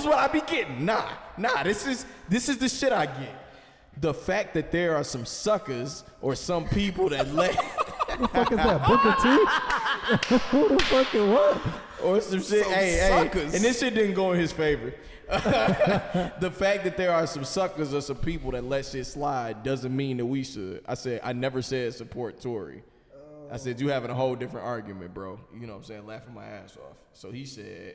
what I be getting. This is the shit I get. The fact that there are some suckers or some people that let What the fuck is that? Booker T? Who the fuck is what? or some shit. Suckers. And this shit didn't go in his favor. The fact that there are some suckers or some people that let shit slide doesn't mean that we should. I never said support Tory. I said you having a whole different argument, bro. You know what I'm saying? Laughing my ass off. So he said,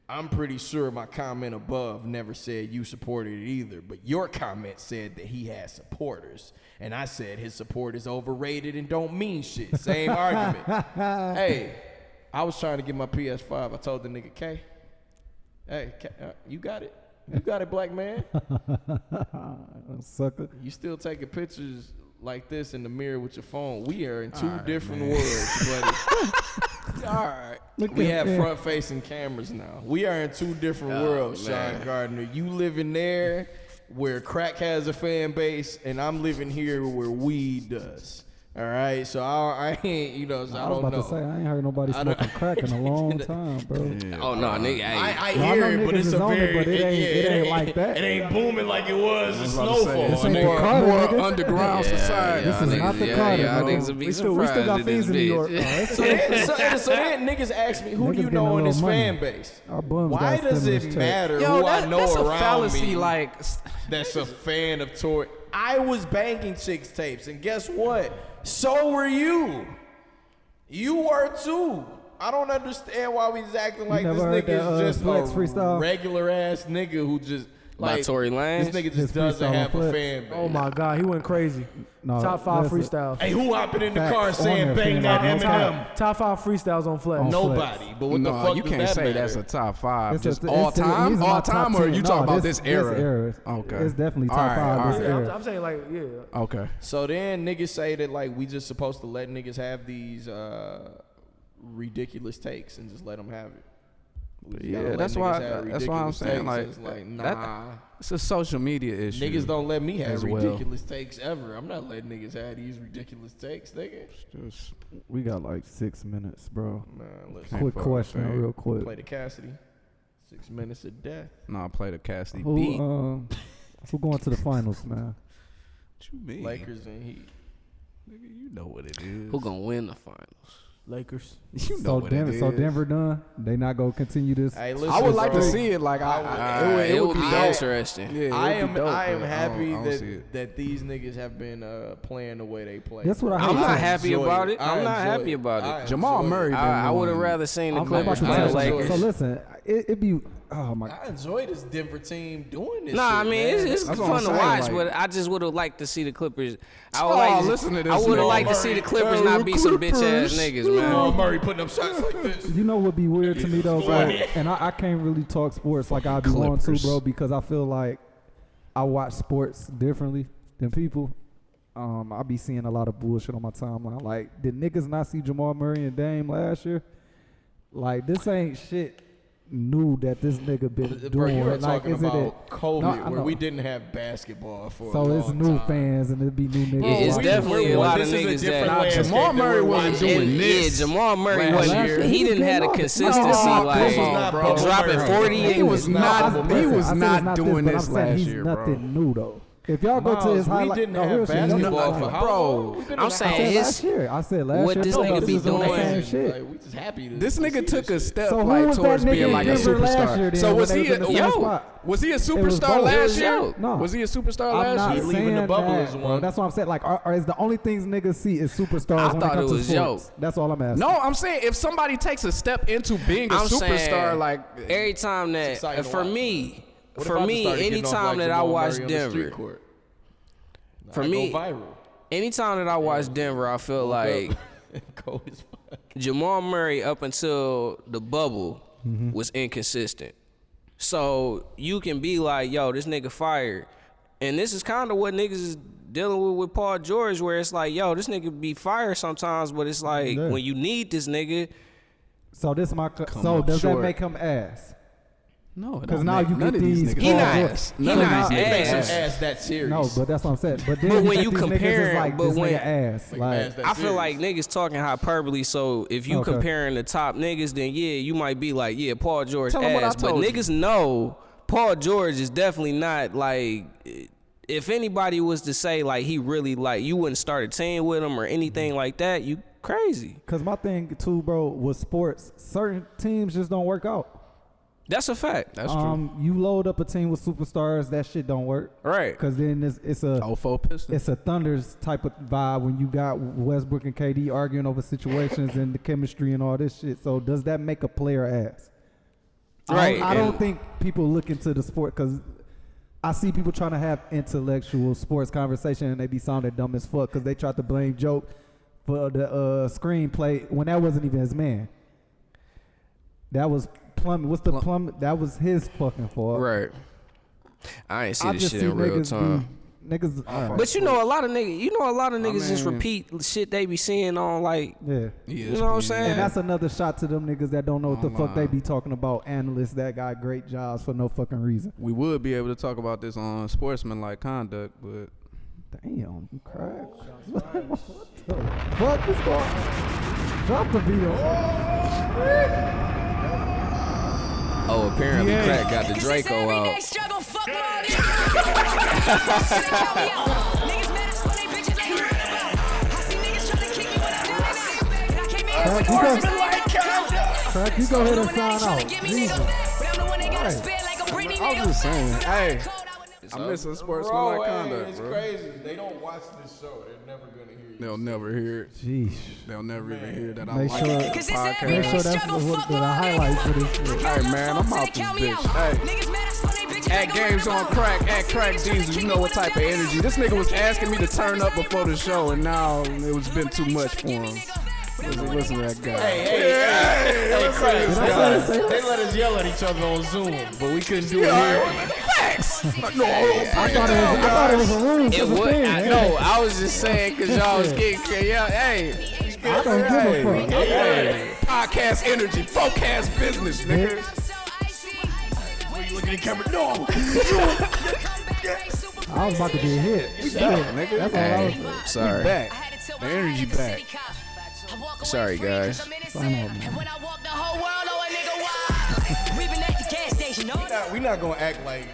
I'm pretty sure my comment above never said you supported it either, but your comment said that he had supporters. And I said his support is overrated and don't mean shit. Same argument. Hey, I was trying to get my PS5. I told the nigga, K, hey, you got it. You got it, black man. Sucker. You still taking pictures like this in the mirror with your phone. We are in two different worlds, buddy. All right. We have front-facing cameras now. We are in two different worlds, Sean Gardner. You living there where Krack has a fan base, and I'm living here where weed does. All right, so I ain't, you know, so I don't know. I was about to say, I ain't heard nobody smoking crack in a long time, bro. Yeah. Oh, no, nigga. I hear it, but it's a very, but it ain't like that. It ain't booming like it was in Snowfall. This ain't the Carter, nigga. Underground society. This is not the Carter, bro. We still got fiends in New York. So then niggas ask me, who do you know in this fan base? Why does it matter who I know that's around a fallacy, me like, that's a fan of Tory? I was banging chicks tapes, and guess what? So were you. You were too. I don't understand why we just acting like this nigga is just a regular ass nigga who just like Tory Lanez. This nigga just doesn't have a fan base. Oh my God, he went crazy. No, Top 5 freestyles. Hey, who hopping in the car saying bang that Eminem? Top 5 freestyles on Flex. Nobody. But what the fuck you does can't that say matter? that's a top 5. It's Just a- all it's- time? these are All my time, top or 10. you talking about this era? Okay. Okay. It's definitely top All right, 5 all this right. era. I'm saying like, yeah. Okay. So then niggas say that like we just supposed to let niggas have these ridiculous takes and just let them have it. Yeah, that's why I'm saying like nah. It's a social media issue. Niggas don't let me have as well. ridiculous takes ever. I'm not letting niggas have these ridiculous takes, nigga. Just We got like 6 minutes, bro. Man, let's Quick question, okay. real quick. play the Cassidy. 6 minutes of death. I play the Cassidy beat. Who going to the finals, man? What you mean? Lakers and Heat. Nigga, you know what it is. Who gonna win the finals? Lakers. You know So what Denver, it is. so Denver done. They not gonna continue this. Hey, listen, I would like to bro. see it. Like It would be interesting. Yeah, I it would am be dope, I am but happy don't see it. that these niggas have been playing the way they play. That's what I I'm hate not too. happy enjoy about it. it. I I'm not enjoy happy it. about I it. Jamal enjoy it. Murray. I would have rather seen the I'm about Clippers to than tell the you. Lakers. So listen, it be oh my. I enjoy this Denver team doing this. Nah, I shit, mean man. it's That's what fun I'm to saying, watch, like- but I just would have liked to see the Clippers. I would Oh, like. listen to this, I would have Jamal liked to see the Clippers not be some bitch ass niggas, Jamal man. Murray putting up shots like this. You know what be weird to me though, bro? And I can't really talk sports like I be wanting to, Clippers. bro, because I feel like I watch sports differently than people. I be seeing a lot of bullshit on my timeline. Like, did niggas not see Jamal Murray and Dame last year? Like, this ain't shit new that this nigga been Bro, doing. you were Like, talking is it about COVID, No, I where know. we didn't have basketball for a so long it's new time. fans and it be new niggas. It's watching. definitely a lot of This is niggas different that. landscape Jamal than Murray we're wasn't watching. doing this. Yeah, Jamal Murray last wasn't. year. He didn't have the No, consistency no, like this was not bubble dropping Murray. 40. He was not. He Listen, was I said not it's not doing but this I'm saying last he's year, bro. nothing new though. If y'all go to Miles, his we highlight, didn't no, have real shit, basketball no, for how Bro, long? We've been I'm in the saying I said his- last year. I said last what year. this No, nigga this be is on the doing- same shit. Like, we just happy to This see nigga this took a shit. step So who like was that towards nigga being in like a Denver last year superstar. then So when was they he? was in the same spot? Was he a was superstar both. last year? Yo. No. Was he a superstar I'm last not year? leaving saying the bubble that, is bro. one. That's what I'm saying. Like, is the only things niggas see is superstars I when it thought comes it to was sports? Joe. That's all I'm asking. No, I'm saying if somebody takes a step into being a I'm superstar, saying, like every time that exciting to for watch. me, What if I just started getting off anytime like that I Jamal watch Murray on the street Denver, court? for I me, go viral. anytime that I watch Denver, I feel like Cold as fuck. Jamal Murray up until the bubble was inconsistent. So you can be like, yo, this nigga fired. And this is kind of what niggas is dealing with Paul George, where it's like, yo, this nigga be fired sometimes, but it's like when you need this nigga, So this my. Come So up does short. that make him ass? No, it Because don't now make you none get of these these. niggas. He not Paul ass. George. He not now- ass. It makes him ass that serious. No, but that's what I'm saying. But then But you when get you these compare- niggas is like but this when- nigga ass. Like, Like, ass that I feel serious. like niggas talking hyperbole, so if you Okay. comparing the top niggas, then yeah, you might be like, yeah, Paul George Tell 'em what I ass. But told you. niggas know Paul George is definitely not like. If anybody was to say like he really like you wouldn't start a team with him or anything like that, you crazy. Cause my thing too, bro, with sports, certain teams just don't work out. That's a fact. That's true. You load up a team with superstars, that shit don't work. Right. Cause then it's a 04 Pistons. it's a Thunders type of vibe when you got Westbrook and KD arguing over situations and the chemistry and all this shit. So does that make a player ass? Right. I don't think people look into the sport because I see people trying to have intellectual sports conversation and they be sounding dumb as fuck because they tried to blame Joke for the screenplay when that wasn't even his man. That was Plum. What's the Plum? That was his fucking fault. Right. I ain't see I this just shit see in real niggas time. Niggas. all right. But you know a lot of niggas just mean- repeat shit they be seeing on like Yeah. you know what I'm saying? And that's another shot to them niggas that don't know what the fuck they Online. be talking about. Analysts that got great jobs for no fucking reason. We would be able to talk about this on sportsmanlike conduct, but Damn, you crack. What the fuck is going on? Drop the beat on. Oh, apparently Krack got the Draco Everyday out. struggle, fuck my niggas. Niggas mad as fuck, they bitches ain't worried about. I see niggas tryna kick me when I'm down and out. And I came in with Crack, the Crack, you go ahead and sign out. Get me Jesus. nigga, but I'm the one that gotta spit like a Britney I was just saying, hey, It's I'm over. missing sportsmanlike Bro, hey, conduct, it's bro. crazy. They don't watch this show. They're never gonna hear you. They'll never hear it. Jeez. They'll never even hear that I Make like sure- the Cause it's podcast. Make sure that's what the highlights for this shit. Hey man, I'm out this bitch. Hey, at Games on Crack, at Crack Diesel, you know what type of energy. This nigga was asking me to turn up before the show, and now it was been too much for him. Listen to that guy. Hey, Chris, they let us yell at each other on Zoom, but we couldn't do it here. Facts. I thought it was a room. It would. No, I was just saying because y'all was getting yeah. Hey, I don't give a fuck. Hey, podcast energy, forecast business, nigga. You look at the camera. No. I was about to get hit. We back, nigga. That's all I was. sorry. Back. The energy back. Sorry, guys. Sign out, man. When I walk the whole world, oh, a nigga wild. We been at the gas station, no? We're not gonna act like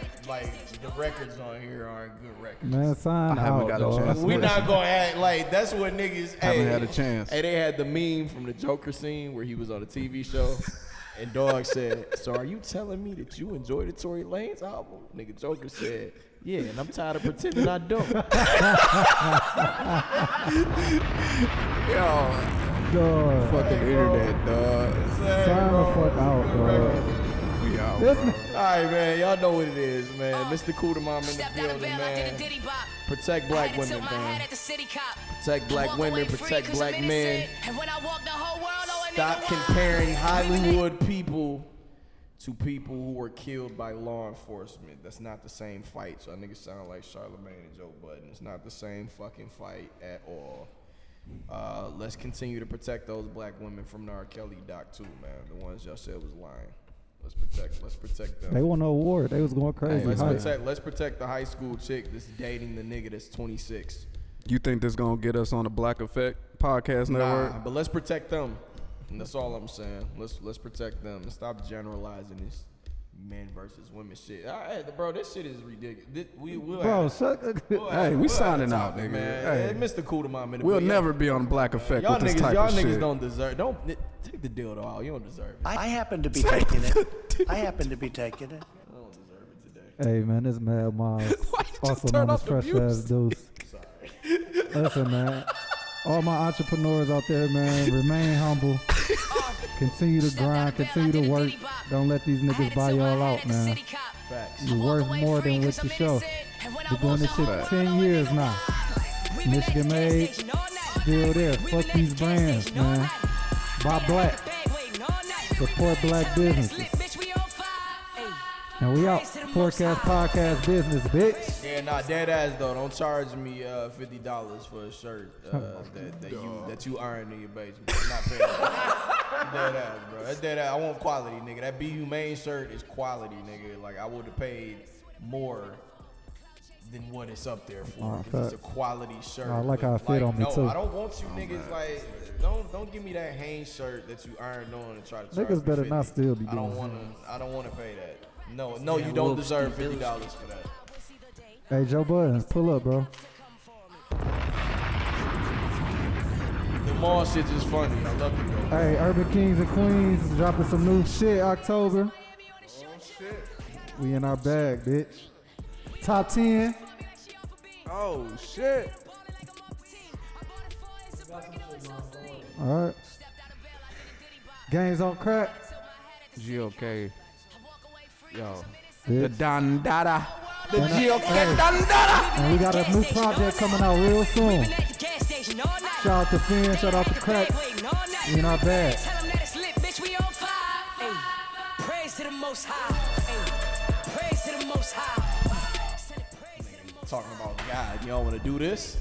the records on here aren't good records. Man, sign I haven't out, got a dog. chance. We're not gonna act like that's what niggas. Haven't hey, had a chance. Hey, they had the meme from the Joker scene where he was on a TV show, and Dog said, "So are you telling me that you enjoyed the Tory Lanez album?" Nigga Joker said, "Yeah, and I'm tired of pretending I don't." Yo, Dog. fucking internet, dog. Sign the fuck out, dog. We out, This bro. All right, man. Y'all know what it is, man. Mr. Cooter Mom in the building, man. Protect black women, man. Protect black women. Protect black men. Stop comparing Hollywood people to people who were killed by law enforcement. That's not the same fight. So niggas sound like Charlemagne and Joe Budden. It's not the same fucking fight at all. Let's continue to protect those black women from the R. Kelly doc too, man. The ones y'all said was lying. Let's protect them. They won an award. They was going crazy. Let's protect the high school chick that's dating the nigga that's 26. You think this gonna get us on the Black Effect podcast network? Nah, but let's protect them. And that's all I'm saying. Let's protect them and stop generalizing this men versus women shit. All right, bro, this shit is ridiculous. Bro, shut Hey, we signing out, nigga. Man. Hey, Mr. Cooter Mom in the we'll building. never be on Black Effect Y'all with this niggas, type y'all of niggas shit. don't deserve. Don't take the dildo out. You don't deserve it. I happen to be taking it. I happen to be taking it. I don't deserve it today. Hey, man, this Mad Myles. Also turn known as off the Fresh Ass Deuce. Listen, man. All my entrepreneurs out there, man, remain humble. Continue to grind. Continue to work. Don't let these niggas buy y'all out, man. Facts. You're worth more than what you show. Been doing this shit 10 years now. Michigan made, still there. Fuck these brands, man. Buy black. Support black businesses. And we out. Forecast podcast business, bitch. Yeah, nah, dead ass though. Don't charge me $50 for a shirt that you earned in your basement. I'm not paying that. Dead ass, bro. That's dead ass. I want quality, nigga. That Be Humane shirt is quality, nigga. Like, I would have paid more than what it's up there for. It's a quality shirt. I like how it fit on me, too. No, I don't want you niggas, like, don't give me that Hanes shirt that you ironed on and try to charge Niggas me better 50. not still be I don't doing wanna pay that. No, you don't deserve $50 for that. Hey, Joe Budden, pull up, bro. The mall shit is funny. I love you, bro. Hey, Urban Kings and Queens is dropping some new shit October. Oh shit. We in our bag, bitch. Top 10. Oh shit. All right. Games on Krack. GOK. Yo. Bitch. The Dandada. The And, GOK hey. Dandada. And we got a new project coming out real soon. Shout out to Finn, shout out to Krack. We in our bag. Praise to the Most High. Praise to the Most High. Talking about God, you don't want to do this?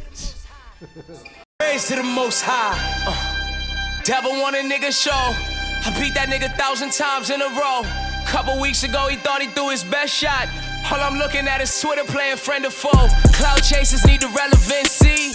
Praise to the Most High. Devil want a nigga show. I beat that nigga 1,000 times in a row. Couple weeks ago, he thought he threw his best shot. All I'm looking at is Twitter playing friend or foe. Cloud chasers need the relevancy.